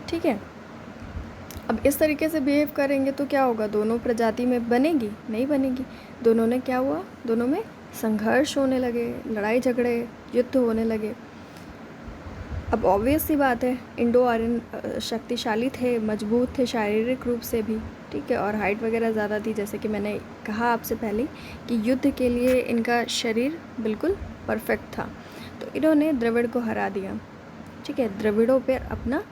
ठीक है, अब इस तरीके से बिहेव करेंगे तो क्या होगा? दोनों प्रजाति में बनेगी? नहीं बनेगी। दोनों ने क्या हुआ? दोनों में संघर्ष होने लगे, लड़ाई झगड़े, युद्ध होने लगे। अब ऑब्वियस सी बात है, इंडो आर्यन शक्तिशाली थे, मजबूत थे शारीरिक रूप से भी, ठीक है, और हाइट वगैरह ज़्यादा थी, जैसे कि मैंने कहा आपसे पहले कि युद्ध के लिए इनका शरीर बिल्कुल परफेक्ट था। तो इन्होंने द्रविड़ को हरा दिया। ठीक है, द्रविड़ों पर अपना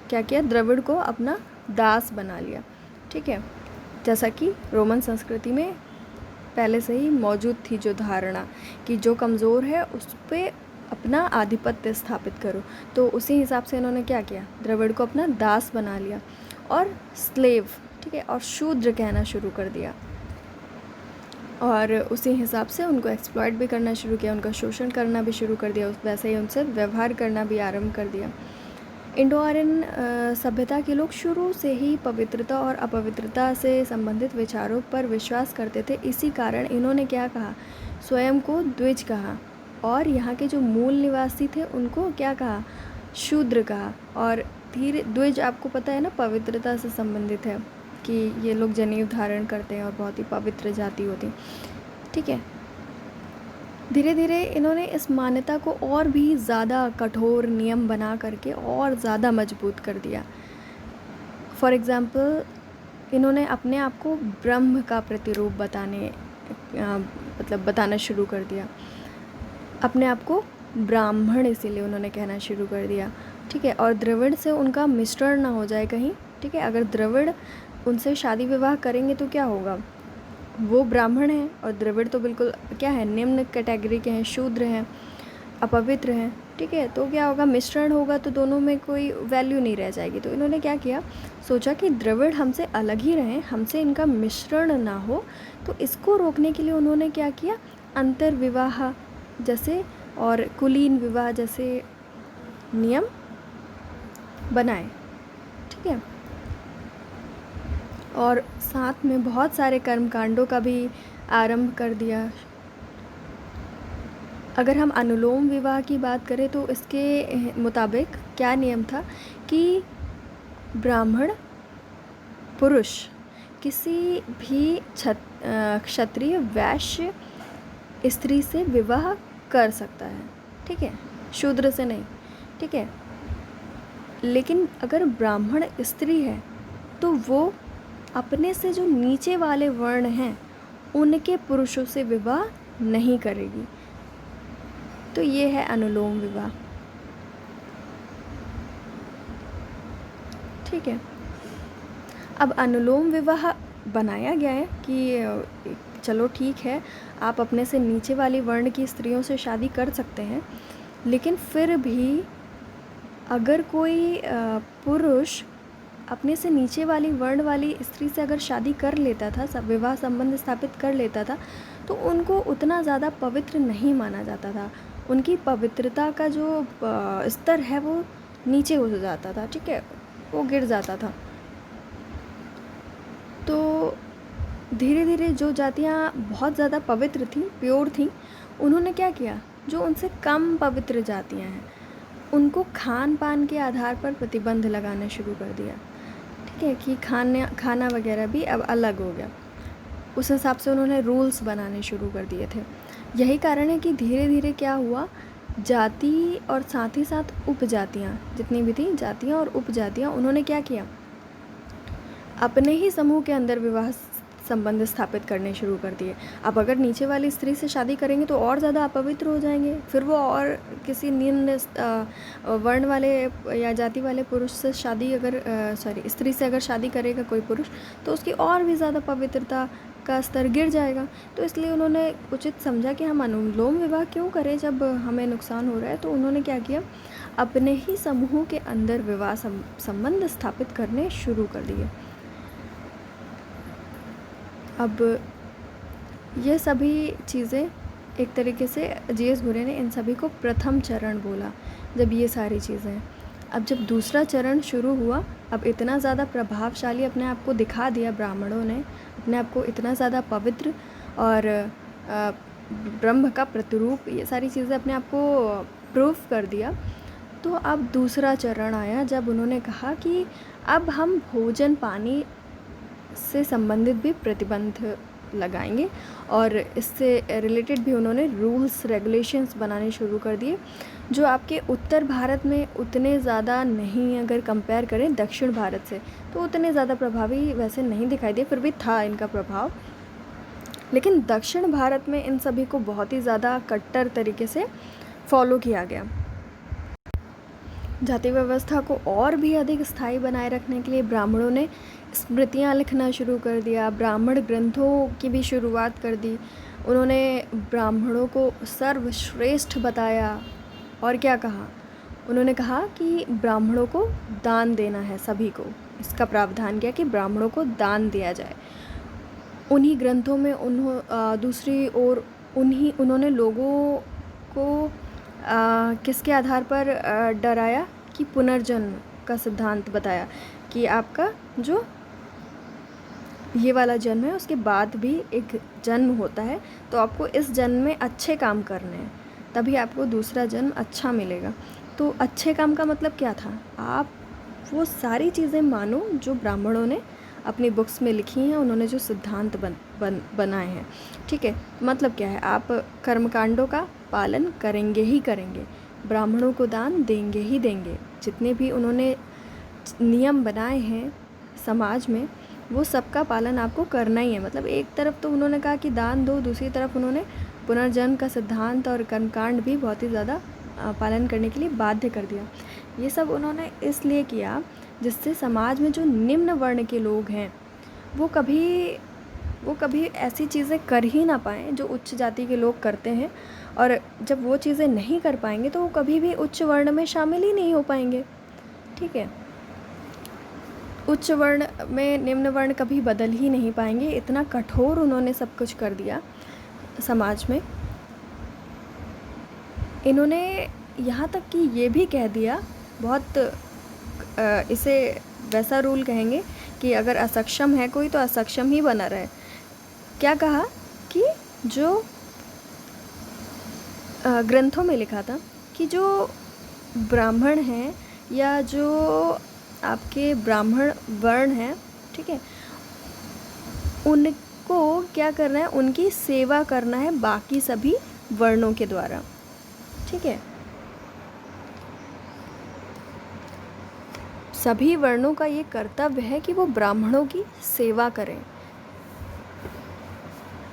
क्या किया? द्रविड़ को अपना दास बना लिया। ठीक है, जैसा कि रोमन संस्कृति में पहले से ही मौजूद थी जो धारणा कि जो कमज़ोर है उस पर अपना आधिपत्य स्थापित करो, तो उसी हिसाब से इन्होंने क्या किया? द्रविड़ को अपना दास बना लिया और स्लेव, ठीक है, और शूद्र कहना शुरू कर दिया, और उसी हिसाब से उनको एक्सप्लॉइट भी करना शुरू किया, उनका शोषण करना भी शुरू कर दिया, वैसे ही उनसे व्यवहार करना भी आरंभ कर दिया। इंडो आर्यन सभ्यता के लोग शुरू से ही पवित्रता और अपवित्रता से संबंधित विचारों पर विश्वास करते थे। इसी कारण इन्होंने क्या कहा? स्वयं को द्विज कहा, और यहाँ के जो मूल निवासी थे उनको क्या कहा? शूद्र कहा। और द्विज आपको पता है ना, पवित्रता से संबंधित है कि ये लोग जनेऊ धारण करते हैं और बहुत ही पवित्र जाति होती। ठीक है, धीरे धीरे इन्होंने इस मान्यता को और भी ज़्यादा कठोर नियम बना करके और ज़्यादा मजबूत कर दिया। फॉर एग्ज़ाम्पल, इन्होंने अपने आप को ब्रह्म का प्रतिरूप बताना शुरू कर दिया। अपने आप को ब्राह्मण इसीलिए उन्होंने कहना शुरू कर दिया। ठीक है, और द्रविड़ से उनका मिश्रण ना हो जाए कहीं। ठीक है, अगर द्रविड़ उनसे शादी विवाह करेंगे तो क्या होगा? वो ब्राह्मण हैं और द्रविड़ तो बिल्कुल क्या है? निम्न कैटेगरी के हैं, शूद्र हैं, अपवित्र हैं। ठीक है, तो क्या होगा? मिश्रण होगा तो दोनों में कोई वैल्यू नहीं रह जाएगी। तो इन्होंने क्या किया? सोचा कि द्रविड़ हमसे अलग ही रहें, हमसे इनका मिश्रण ना हो। तो इसको रोकने के लिए उन्होंने क्या किया? अंतर विवाह जैसे और कुलीन विवाह जैसे नियम बनाए। ठीक है, और साथ में बहुत सारे कर्मकांडों का भी आरंभ कर दिया। अगर हम अनुलोम विवाह की बात करें तो इसके मुताबिक क्या नियम था कि ब्राह्मण पुरुष किसी भी क्षत्रिय वैश्य स्त्री से विवाह कर सकता है। ठीक है, शूद्र से नहीं। ठीक है, लेकिन अगर ब्राह्मण स्त्री है तो वो अपने से जो नीचे वाले वर्ण हैं उनके पुरुषों से विवाह नहीं करेगी। तो ये है अनुलोम विवाह। ठीक है, अब अनुलोम विवाह बनाया गया है कि चलो ठीक है, आप अपने से नीचे वाली वर्ण की स्त्रियों से शादी कर सकते हैं, लेकिन फिर भी अगर कोई पुरुष अपने से नीचे वाली वर्ण वाली स्त्री से अगर शादी कर लेता था, विवाह संबंध स्थापित कर लेता था, तो उनको उतना ज़्यादा पवित्र नहीं माना जाता था। उनकी पवित्रता का जो स्तर है वो नीचे हो जाता था। ठीक है, वो गिर जाता था। तो धीरे धीरे जो जातियाँ बहुत ज़्यादा पवित्र थीं, प्योर थीं, उन्होंने क्या किया? जो उनसे कम पवित्र जातियाँ हैं उनको खान पान के आधार पर प्रतिबंध लगाना शुरू कर दिया। ठीक है, कि खाना वगैरह भी अब अलग हो गया। उस हिसाब से उन्होंने रूल्स बनाने शुरू कर दिए थे। यही कारण है कि धीरे धीरे क्या हुआ, जाति और साथ ही साथ उपजातियाँ, जितनी भी थी जातियाँ और उपजातियाँ, उन्होंने क्या किया? अपने ही समूह के अंदर विवाह संबंध स्थापित करने शुरू कर दिए। अब अगर नीचे वाली स्त्री से शादी करेंगे तो और ज़्यादा अपवित्र हो जाएंगे, फिर वो और किसी निम्न वर्ण वाले या जाति वाले पुरुष से शादी अगर स्त्री से अगर शादी करेगा कोई पुरुष, तो उसकी और भी ज़्यादा पवित्रता का स्तर गिर जाएगा। तो इसलिए उन्होंने उचित समझा कि हम अनुलोम विवाह क्यों करें जब हमें नुकसान हो रहा है। तो उन्होंने क्या किया, अपने ही समूह के अंदर विवाह संबंध स्थापित करने शुरू कर दिए। अब ये सभी चीज़ें एक तरीके से जीएस घुरे ने इन सभी को प्रथम चरण बोला। जब ये सारी चीज़ें, अब जब दूसरा चरण शुरू हुआ, अब इतना ज़्यादा प्रभावशाली अपने आप को दिखा दिया ब्राह्मणों ने, अपने आप को इतना ज़्यादा पवित्र और ब्रह्म का प्रतिरूप, ये सारी चीज़ें अपने आप को प्रूफ कर दिया। तो अब दूसरा चरण आया जब उन्होंने कहा कि अब हम भोजन पानी से संबंधित भी प्रतिबंध लगाएंगे और इससे रिलेटेड भी उन्होंने रूल्स रेगुलेशंस बनाने शुरू कर दिए, जो आपके उत्तर भारत में उतने ज़्यादा नहीं, अगर कंपेयर करें दक्षिण भारत से तो उतने ज़्यादा प्रभावी वैसे नहीं दिखाई दिए, फिर भी था इनका प्रभाव। लेकिन दक्षिण भारत में इन सभी को बहुत ही ज़्यादा कट्टर तरीके से फॉलो किया गया। जाति व्यवस्था को और भी अधिक स्थायी बनाए रखने के लिए ब्राह्मणों ने स्मृतियाँ लिखना शुरू कर दिया, ब्राह्मण ग्रंथों की भी शुरुआत कर दी। उन्होंने ब्राह्मणों को सर्वश्रेष्ठ बताया और क्या कहा, उन्होंने कहा कि ब्राह्मणों को दान देना है, सभी को इसका प्रावधान किया कि ब्राह्मणों को दान दिया जाए। उन्हीं ग्रंथों में दूसरी ओर उन्होंने लोगों को किसके आधार पर डराया कि पुनर्जन्म का सिद्धांत बताया कि आपका जो ये वाला जन्म है उसके बाद भी एक जन्म होता है, तो आपको इस जन्म में अच्छे काम करने हैं, तभी आपको दूसरा जन्म अच्छा मिलेगा। तो अच्छे काम का मतलब क्या था, आप वो सारी चीज़ें मानो जो ब्राह्मणों ने अपनी बुक्स में लिखी हैं, उन्होंने जो सिद्धांत बनाए हैं। ठीक है, मतलब क्या है, आप कर्मकांडों का पालन करेंगे ही करेंगे, ब्राह्मणों को दान देंगे ही देंगे, जितने भी उन्होंने नियम बनाए हैं समाज में वो सबका पालन आपको करना ही है। मतलब एक तरफ तो उन्होंने कहा कि दान दो, दूसरी तरफ उन्होंने पुनर्जन्म का सिद्धांत और कर्मकांड भी बहुत ही ज़्यादा पालन करने के लिए बाध्य कर दिया। ये सब उन्होंने इसलिए किया जिससे समाज में जो निम्न वर्ण के लोग हैं वो कभी ऐसी चीज़ें कर ही ना पाएँ जो उच्च जाति के लोग करते हैं, और जब वो चीज़ें नहीं कर पाएंगे तो वो कभी भी उच्च वर्ण में शामिल ही नहीं हो पाएंगे। ठीक है, उच्च वर्ण में निम्न वर्ण कभी बदल ही नहीं पाएंगे। इतना कठोर उन्होंने सब कुछ कर दिया समाज में। इन्होंने यहाँ तक कि ये भी कह दिया, बहुत इसे वैसा रूल कहेंगे कि अगर असक्षम है कोई तो असक्षम ही बना रहे। क्या कहा कि जो ग्रंथों में लिखा था कि जो ब्राह्मण हैं या जो आपके ब्राह्मण वर्ण हैं, ठीक है, उनको क्या करना है, उनकी सेवा करना है बाकी सभी वर्णों के द्वारा। ठीक है, सभी वर्णों का ये कर्तव्य है कि वो ब्राह्मणों की सेवा करें।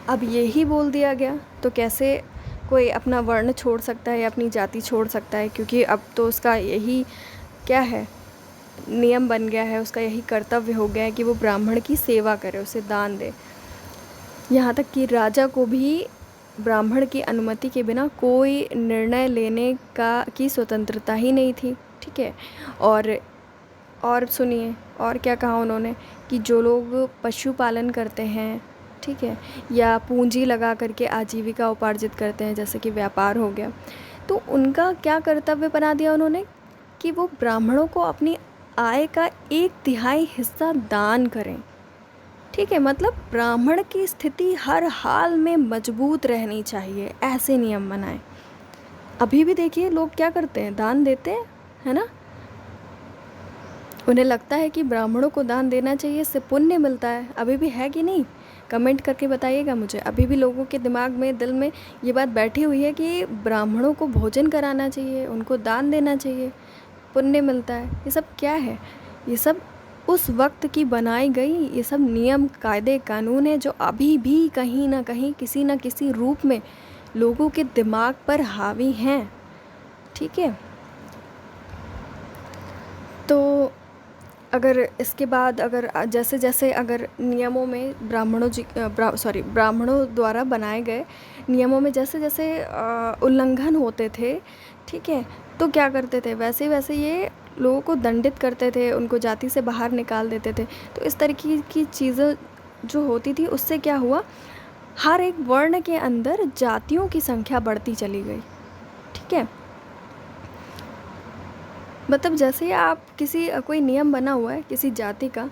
अब यही बोल दिया गया तो कैसे कोई अपना वर्ण छोड़ सकता है या अपनी जाति छोड़ सकता है, क्योंकि अब तो उसका यही क्या है, नियम बन गया है, उसका यही कर्तव्य हो गया है कि वो ब्राह्मण की सेवा करे, उसे दान दे। यहाँ तक कि राजा को भी ब्राह्मण की अनुमति के बिना कोई निर्णय लेने की स्वतंत्रता ही नहीं थी। ठीक है, और सुनिए और क्या कहा उन्होंने कि जो लोग पशुपालन करते हैं, ठीक है, या पूंजी लगा करके आजीविका उपार्जित करते हैं, जैसे कि व्यापार हो गया, तो उनका क्या कर्तव्य बना दिया उन्होंने कि वो ब्राह्मणों को अपनी आय का 1/3 हिस्सा दान करें। ठीक है, मतलब ब्राह्मण की स्थिति हर हाल में मजबूत रहनी चाहिए, ऐसे नियम बनाए। अभी भी देखिए लोग क्या करते हैं, दान देते हैं, है ना, उन्हें लगता है कि ब्राह्मणों को दान देना चाहिए, इससे पुण्य मिलता है। अभी भी है कि नहीं, कमेंट करके बताइएगा मुझे। अभी भी लोगों के दिमाग में, दिल में ये बात बैठी हुई है कि ब्राह्मणों को भोजन कराना चाहिए, उनको दान देना चाहिए, पुण्य मिलता है। ये सब क्या है, ये सब उस वक्त की बनाई गई ये सब नियम कायदे कानून है जो अभी भी कहीं ना कहीं किसी न किसी रूप में लोगों के दिमाग पर हावी हैं। ठीक है, तो अगर इसके बाद अगर जैसे जैसे अगर नियमों में ब्राह्मणों द्वारा बनाए गए नियमों में जैसे जैसे उल्लंघन होते थे, ठीक है, तो क्या करते थे, वैसे वैसे ये लोगों को दंडित करते थे, उनको जाति से बाहर निकाल देते थे। तो इस तरीके की चीज़ें जो होती थी उससे क्या हुआ, हर एक वर्ण के अंदर जातियों की संख्या बढ़ती चली गई। ठीक है, मतलब जैसे ही आप किसी कोई नियम बना हुआ है किसी जाति का,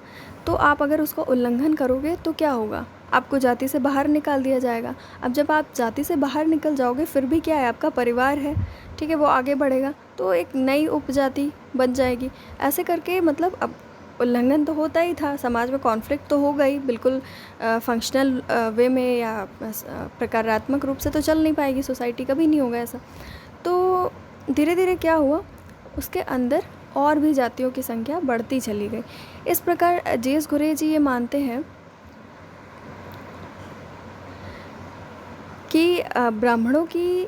तो आप अगर उसका उल्लंघन करोगे तो क्या होगा, आपको जाति से बाहर निकाल दिया जाएगा। अब जब आप जाति से बाहर निकल जाओगे फिर भी क्या है, आपका परिवार है, ठीक है, वो आगे बढ़ेगा, तो एक नई उपजाति बन जाएगी। ऐसे करके मतलब अब उल्लंघन तो होता ही था, समाज में कॉन्फ्लिक्ट तो हो गई, बिल्कुल फंक्शनल वे में या प्रकारात्मक रूप से तो चल नहीं पाएगी सोसाइटी, कभी नहीं होगा ऐसा। तो धीरे धीरे क्या हुआ, उसके अंदर और भी जातियों की संख्या बढ़ती चली गई। इस प्रकार जे.एस. घुरे जी ये मानते हैं कि ब्राह्मणों की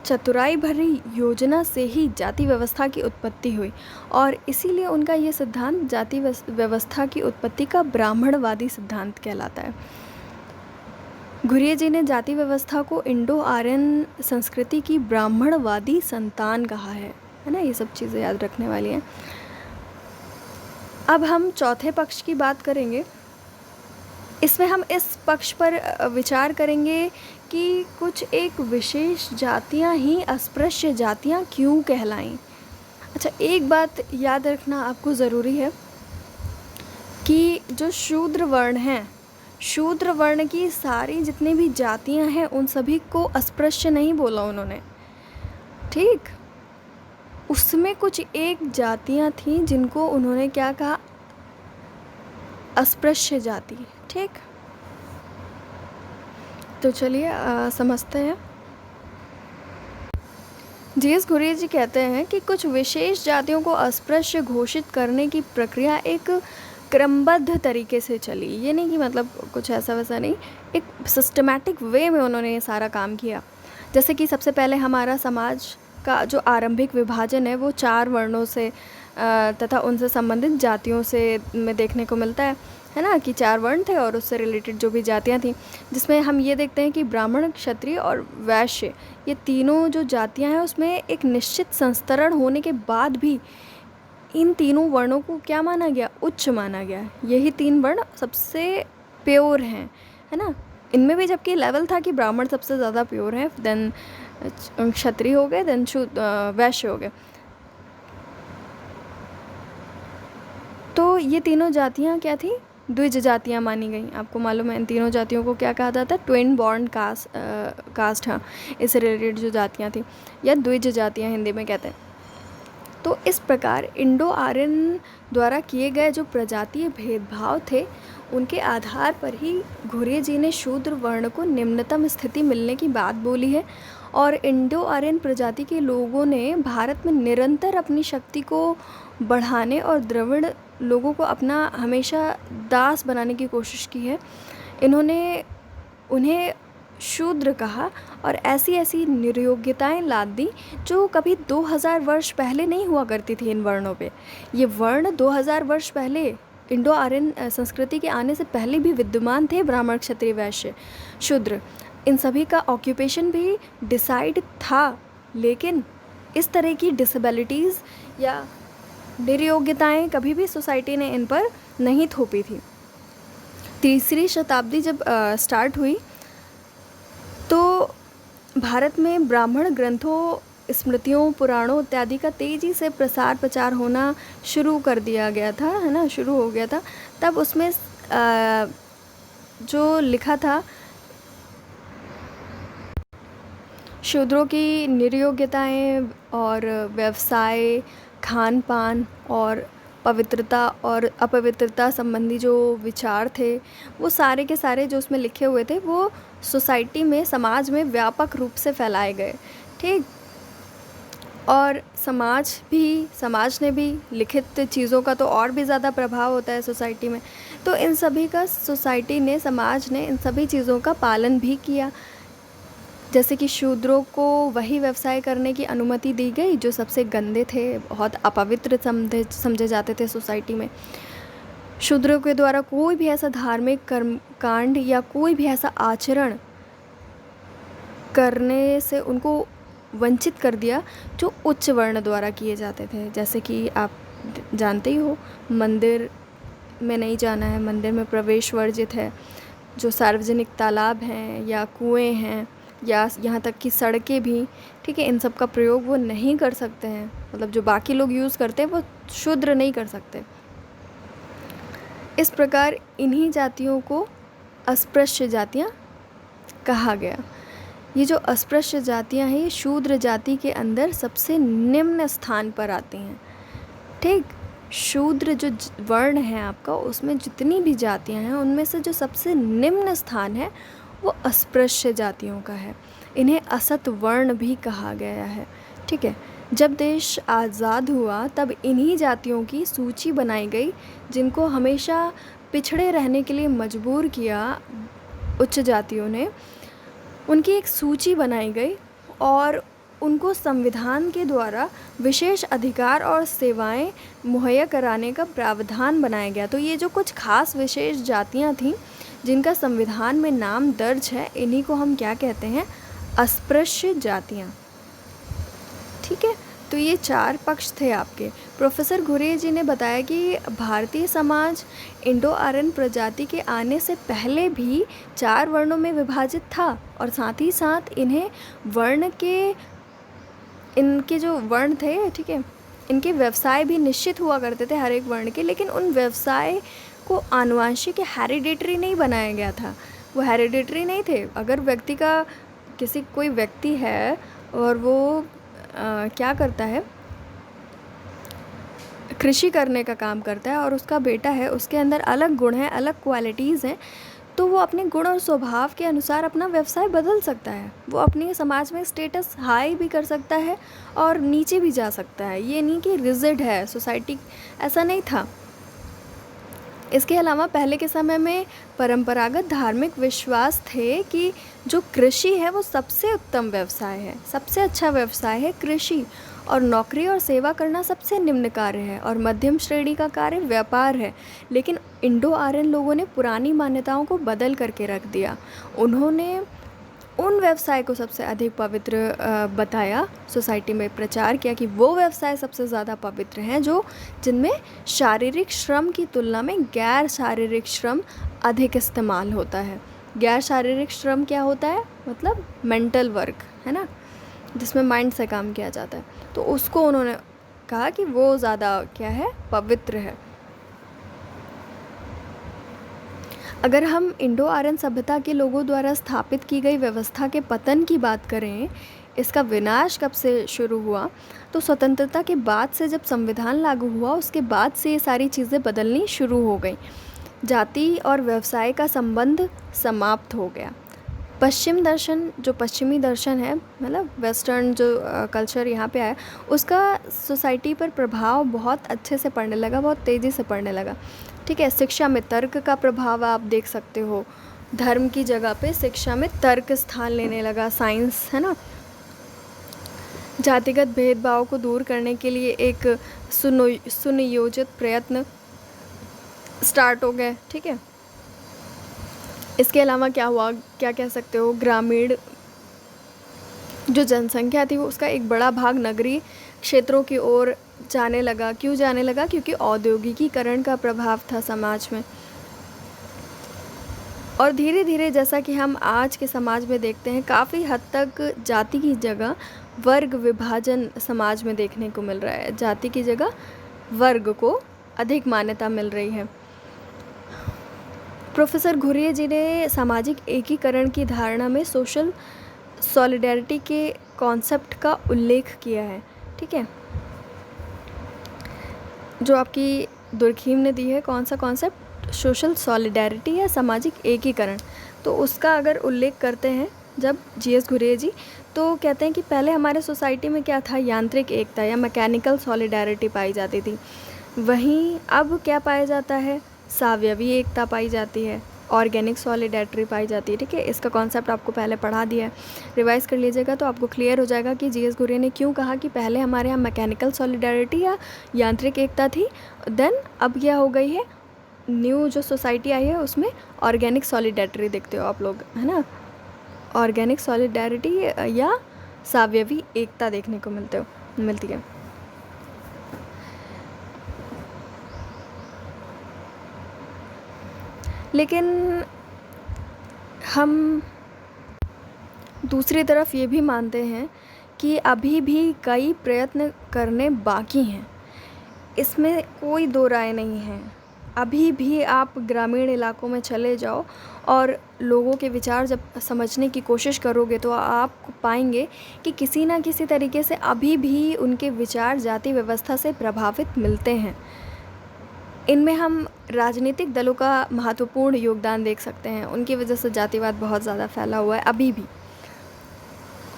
चतुराई भरी योजना से ही जाति व्यवस्था की उत्पत्ति हुई और इसीलिए उनका ये सिद्धांत जाति व्यवस्था की उत्पत्ति का ब्राह्मणवादी सिद्धांत कहलाता है। घुरिये जी ने जाति व्यवस्था को इंडो आर्यन संस्कृति की ब्राह्मणवादी संतान कहा है ना। ये सब चीज़ें याद रखने वाली हैं। अब हम चौथे पक्ष की बात करेंगे। इसमें हम इस पक्ष पर विचार करेंगे कि कुछ एक विशेष जातियां ही अस्पृश्य जातियां क्यों कहलाईं। अच्छा, एक बात याद रखना आपको ज़रूरी है कि जो शूद्र वर्ण हैं, शूद्र वर्ण की सारी जितनी भी जातियां हैं उन सभी को अस्पृश्य नहीं बोला उन्होंने, ठीक। उसमें कुछ एक जातियां थीं जिनको उन्होंने क्या कहा, अस्पृश्य जाति, ठीक। तो चलिए समझते हैं। जे.एस. घुरिये जी कहते हैं कि कुछ विशेष जातियों को अस्पृश्य घोषित करने की प्रक्रिया एक क्रमबद्ध तरीके से चली। ये नहीं कि मतलब कुछ ऐसा वैसा नहीं, एक सिस्टमैटिक वे में उन्होंने ये सारा काम किया। जैसे कि सबसे पहले हमारा समाज का जो आरंभिक विभाजन है वो 4 वर्णों से तथा उनसे संबंधित जातियों से में देखने को मिलता है ना, कि 4 वर्ण थे और उससे रिलेटेड जो भी जातियां थीं, जिसमें हम ये देखते हैं कि ब्राह्मण, क्षत्रिय और वैश्य, ये तीनों जो जातियां हैं उसमें एक निश्चित संस्तरण होने के बाद भी इन तीनों वर्णों को क्या माना गया, उच्च माना गया। यही 3 वर्ण सबसे प्योर हैं, है ना। इनमें भी जबकि लेवल था कि ब्राह्मण सबसे ज़्यादा प्योर है, देन क्षत्रिय हो गए, देन वैश्य हो गए। तो ये तीनों जातियाँ क्या थी, द्विज जातियाँ मानी गई। आपको मालूम है इन तीनों जातियों को क्या कहा जाता है, ट्विन बॉर्न कास्ट, हाँ, इससे रिलेटेड जो जातियाँ थी, या द्विज जातियाँ हिंदी में कहते हैं। तो इस प्रकार इंडो आर्यन द्वारा किए गए जो प्रजातीय भेदभाव थे उनके आधार पर ही घुरिये जी ने शूद्र वर्ण को निम्नतम स्थिति मिलने की बात बोली है। और इंडो आर्यन प्रजाति के लोगों ने भारत में निरंतर अपनी शक्ति को बढ़ाने और द्रविड़ लोगों को अपना हमेशा दास बनाने की कोशिश की है। इन्होंने उन्हें शूद्र कहा और ऐसी ऐसी निर्योग्यताएं लाद दी जो कभी 2000 वर्ष पहले नहीं हुआ करती थी इन वर्णों पे। ये वर्ण 2000 वर्ष पहले इंडो आर्यन संस्कृति के आने से पहले भी विद्यमान थे। ब्राह्मण, क्षत्रिय, वैश्य, शूद्र, इन सभी का ऑक्यूपेशन भी डिसाइड था, लेकिन इस तरह की डिसेबिलिटीज़ या निर्योग्यताएं कभी भी सोसाइटी ने इन पर नहीं थोपी थी। 3री शताब्दी जब स्टार्ट हुई तो भारत में ब्राह्मण ग्रंथों, स्मृतियों, पुराणों इत्यादि का तेज़ी से प्रसार प्रचार होना शुरू कर दिया गया था, है ना, शुरू हो गया था। तब उसमें जो लिखा था शूद्रों की निर्योग्यताएं और व्यवसाय, खान पान और पवित्रता और अपवित्रता संबंधी जो विचार थे, वो सारे के सारे जो उसमें लिखे हुए थे वो सोसाइटी में, समाज में व्यापक रूप से फैलाए गए, ठीक। और समाज ने भी लिखित चीज़ों का तो और भी ज़्यादा प्रभाव होता है सोसाइटी में। तो इन सभी का समाज ने इन सभी चीज़ों का पालन भी किया। जैसे कि शूद्रों को वही व्यवसाय करने की अनुमति दी गई जो सबसे गंदे थे, बहुत अपवित्र समझे जाते थे सोसाइटी में। शूद्रों के द्वारा कोई भी ऐसा धार्मिक कर्म कांड या कोई भी ऐसा आचरण करने से उनको वंचित कर दिया जो उच्च वर्ण द्वारा किए जाते थे। जैसे कि आप जानते ही हो, मंदिर में नहीं जाना है, मंदिर में प्रवेश वर्जित है। जो सार्वजनिक तालाब हैं या कुएं हैं या यहाँ तक कि सड़कें भी, ठीक है, इन सब का प्रयोग वो नहीं कर सकते हैं। मतलब जो बाकी लोग यूज़ करते हैं वो शूद्र नहीं कर सकते। इस प्रकार इन्हीं जातियों को अस्पृश्य जातियाँ कहा गया। ये जो अस्पृश्य जातियाँ हैं ये शूद्र जाति के अंदर सबसे निम्न स्थान पर आती हैं। ठीक, शूद्र जो वर्ण है आपका, उसमें जितनी भी जातियाँ हैं उनमें से जो सबसे निम्न स्थान है वो अस्पृश्य जातियों का है। इन्हें असत वर्ण भी कहा गया है। ठीक है, जब देश आज़ाद हुआ तब इन्हीं जातियों की सूची बनाई गई जिनको हमेशा पिछड़े रहने के लिए मजबूर किया उच्च जातियों ने। उनकी एक सूची बनाई गई और उनको संविधान के द्वारा विशेष अधिकार और सेवाएं मुहैया कराने का प्रावधान बनाया गया। तो ये जो कुछ खास विशेष जातियां थीं जिनका संविधान में नाम दर्ज है, इन्हीं को हम क्या कहते हैं? अस्पृश्य जातियां। ठीक है, तो ये 4 पक्ष थे आपके। प्रोफेसर घुरे जी ने बताया कि भारतीय समाज इंडो आर्यन प्रजाति के आने से पहले भी 4 वर्णों में विभाजित था और साथ ही साथ इनके जो वर्ण थे, ठीक है, इनके व्यवसाय भी निश्चित हुआ करते थे हर एक वर्ण के। लेकिन उन व्यवसाय को आनुवंशिक या हेरिडेटरी नहीं बनाया गया था। वो हेरिडेटरी नहीं थे। अगर कोई व्यक्ति है और वो क्या करता है, कृषि करने का काम करता है और उसका बेटा है, उसके अंदर अलग गुण हैं, अलग क्वालिटीज़ हैं, तो वो अपने गुण और स्वभाव के अनुसार अपना व्यवसाय बदल सकता है। वो अपने समाज में स्टेटस हाई भी कर सकता है और नीचे भी जा सकता है। ये नहीं कि रिजिड है सोसाइटी, ऐसा नहीं था। इसके अलावा पहले के समय में परंपरागत धार्मिक विश्वास थे कि जो कृषि है वो सबसे उत्तम व्यवसाय है, सबसे अच्छा व्यवसाय है कृषि, और नौकरी और सेवा करना सबसे निम्न कार्य है और मध्यम श्रेणी का कार्य व्यापार है। लेकिन इंडो आर्यन लोगों ने पुरानी मान्यताओं को बदल करके रख दिया। उन्होंने उन व्यवसाय को सबसे अधिक पवित्र बताया, सोसाइटी में प्रचार किया कि वो व्यवसाय सबसे ज़्यादा पवित्र हैं जिनमें शारीरिक श्रम की तुलना में गैर शारीरिक श्रम अधिक इस्तेमाल होता है। गैर शारीरिक श्रम क्या होता है? मतलब मेंटल वर्क, है ना, जिसमें माइंड से काम किया जाता है। तो उसको उन्होंने कहा कि वो ज़्यादा क्या है? पवित्र है। अगर हम इंडो आर्यन सभ्यता के लोगों द्वारा स्थापित की गई व्यवस्था के पतन की बात करें, इसका विनाश कब से शुरू हुआ, तो स्वतंत्रता के बाद से जब संविधान लागू हुआ उसके बाद से ये सारी चीज़ें बदलनी शुरू हो गई। जाति और व्यवसाय का संबंध समाप्त हो गया। पश्चिमी दर्शन है, मतलब वेस्टर्न जो कल्चर यहाँ पे आया, उसका सोसाइटी पर प्रभाव बहुत अच्छे से पड़ने लगा, बहुत तेज़ी से पड़ने लगा। ठीक है, शिक्षा में तर्क का प्रभाव आप देख सकते हो। धर्म की जगह पे शिक्षा में तर्क स्थान लेने लगा, साइंस, है ना। जातिगत भेदभाव को दूर करने के लिए एक सुनियोजित प्रयत्न स्टार्ट हो गए। ठीक है, इसके अलावा क्या हुआ, क्या कह सकते हो, ग्रामीण जो जनसंख्या थी वो उसका एक बड़ा भाग नगरीय क्षेत्रों की ओर जाने लगा। क्यों जाने लगा? क्योंकि औद्योगिकीकरण का प्रभाव था समाज में। और धीरे धीरे जैसा कि हम आज के समाज में देखते हैं, काफ़ी हद तक जाति की जगह वर्ग विभाजन समाज में देखने को मिल रहा है। जाति की जगह वर्ग को अधिक मान्यता मिल रही है। प्रोफेसर घुरे जी ने सामाजिक एकीकरण की धारणा में सोशल सॉलिडेरिटी के कॉन्सेप्ट का उल्लेख किया है। ठीक है, जो आपकी दुर्खीम ने दी है, कौन सा कॉन्सेप्ट? सोशल सॉलिडेरिटी या सामाजिक एकीकरण। तो उसका अगर उल्लेख करते हैं जब जीएस घुरे जी, तो कहते हैं कि पहले हमारे सोसाइटी में क्या था, यांत्रिक एकता या मैकेनिकल सॉलिडारिटी पाई जाती थी। वहीं अब क्या पाया जाता है, सावयवी एकता पाई जाती है, ऑर्गेनिक सॉलिडारिटी पाई जाती है। ठीक है, इसका कॉन्सेप्ट आपको पहले पढ़ा दिया है, रिवाइज़ कर लीजिएगा तो आपको क्लियर हो जाएगा कि जीएस घुरे ने क्यों कहा कि पहले हमारे यहाँ मैकेनिकल सॉलिडारिटी या यांत्रिक एकता थी, देन अब क्या हो गई है, न्यू जो सोसाइटी आई है उसमें ऑर्गेनिक सॉलिडारिटी देखते हो आप लोग, है ना, ऑर्गेनिक सॉलिडारिटी या सावयवी एकता देखने को मिलती है। लेकिन हम दूसरी तरफ ये भी मानते हैं कि अभी भी कई प्रयत्न करने बाकी हैं, इसमें कोई दो राय नहीं है। अभी भी आप ग्रामीण इलाकों में चले जाओ और लोगों के विचार जब समझने की कोशिश करोगे तो आप पाएंगे कि किसी ना किसी तरीके से अभी भी उनके विचार जाति व्यवस्था से प्रभावित मिलते हैं। इनमें हम राजनीतिक दलों का महत्वपूर्ण योगदान देख सकते हैं, उनकी वजह से जातिवाद बहुत ज़्यादा फैला हुआ है अभी भी,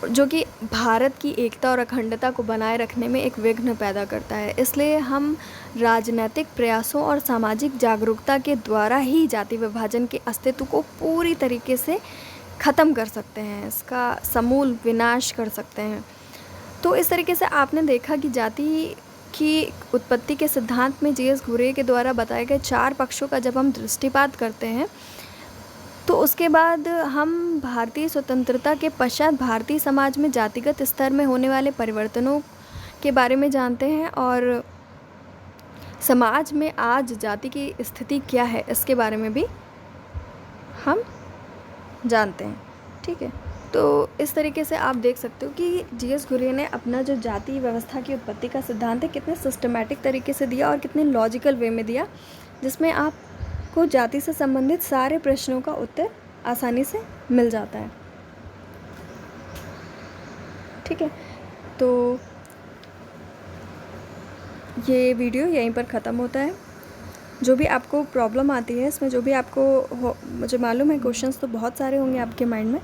जो कि भारत की एकता और अखंडता को बनाए रखने में एक विघ्न पैदा करता है। इसलिए हम राजनीतिक प्रयासों और सामाजिक जागरूकता के द्वारा ही जाति विभाजन के अस्तित्व को पूरी तरीके से ख़त्म कर सकते हैं, इसका समूल विनाश कर सकते हैं। तो इस तरीके से आपने देखा कि जाति की उत्पत्ति के सिद्धांत में जीएस घुरे के द्वारा बताए गए 4 पक्षों का जब हम दृष्टिपात करते हैं तो उसके बाद हम भारतीय स्वतंत्रता के पश्चात भारतीय समाज में जातिगत स्तर में होने वाले परिवर्तनों के बारे में जानते हैं और समाज में आज जाति की स्थिति क्या है इसके बारे में भी हम जानते हैं। ठीक है, तो इस तरीके से आप देख सकते हो कि जीएस घुरे ने अपना जो जाति व्यवस्था की उत्पत्ति का सिद्धांत है कितने सिस्टमैटिक तरीके से दिया और कितने लॉजिकल वे में दिया, जिसमें आपको जाति से संबंधित सारे प्रश्नों का उत्तर आसानी से मिल जाता है। ठीक है, तो ये वीडियो यहीं पर ख़त्म होता है। जो भी आपको प्रॉब्लम आती है इसमें, जो भी आपको मुझे मालूम है क्वेश्चंस तो बहुत सारे होंगे आपके माइंड में,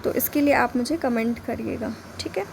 तो इसके लिए आप मुझे कमेंट करिएगा। ठीक है।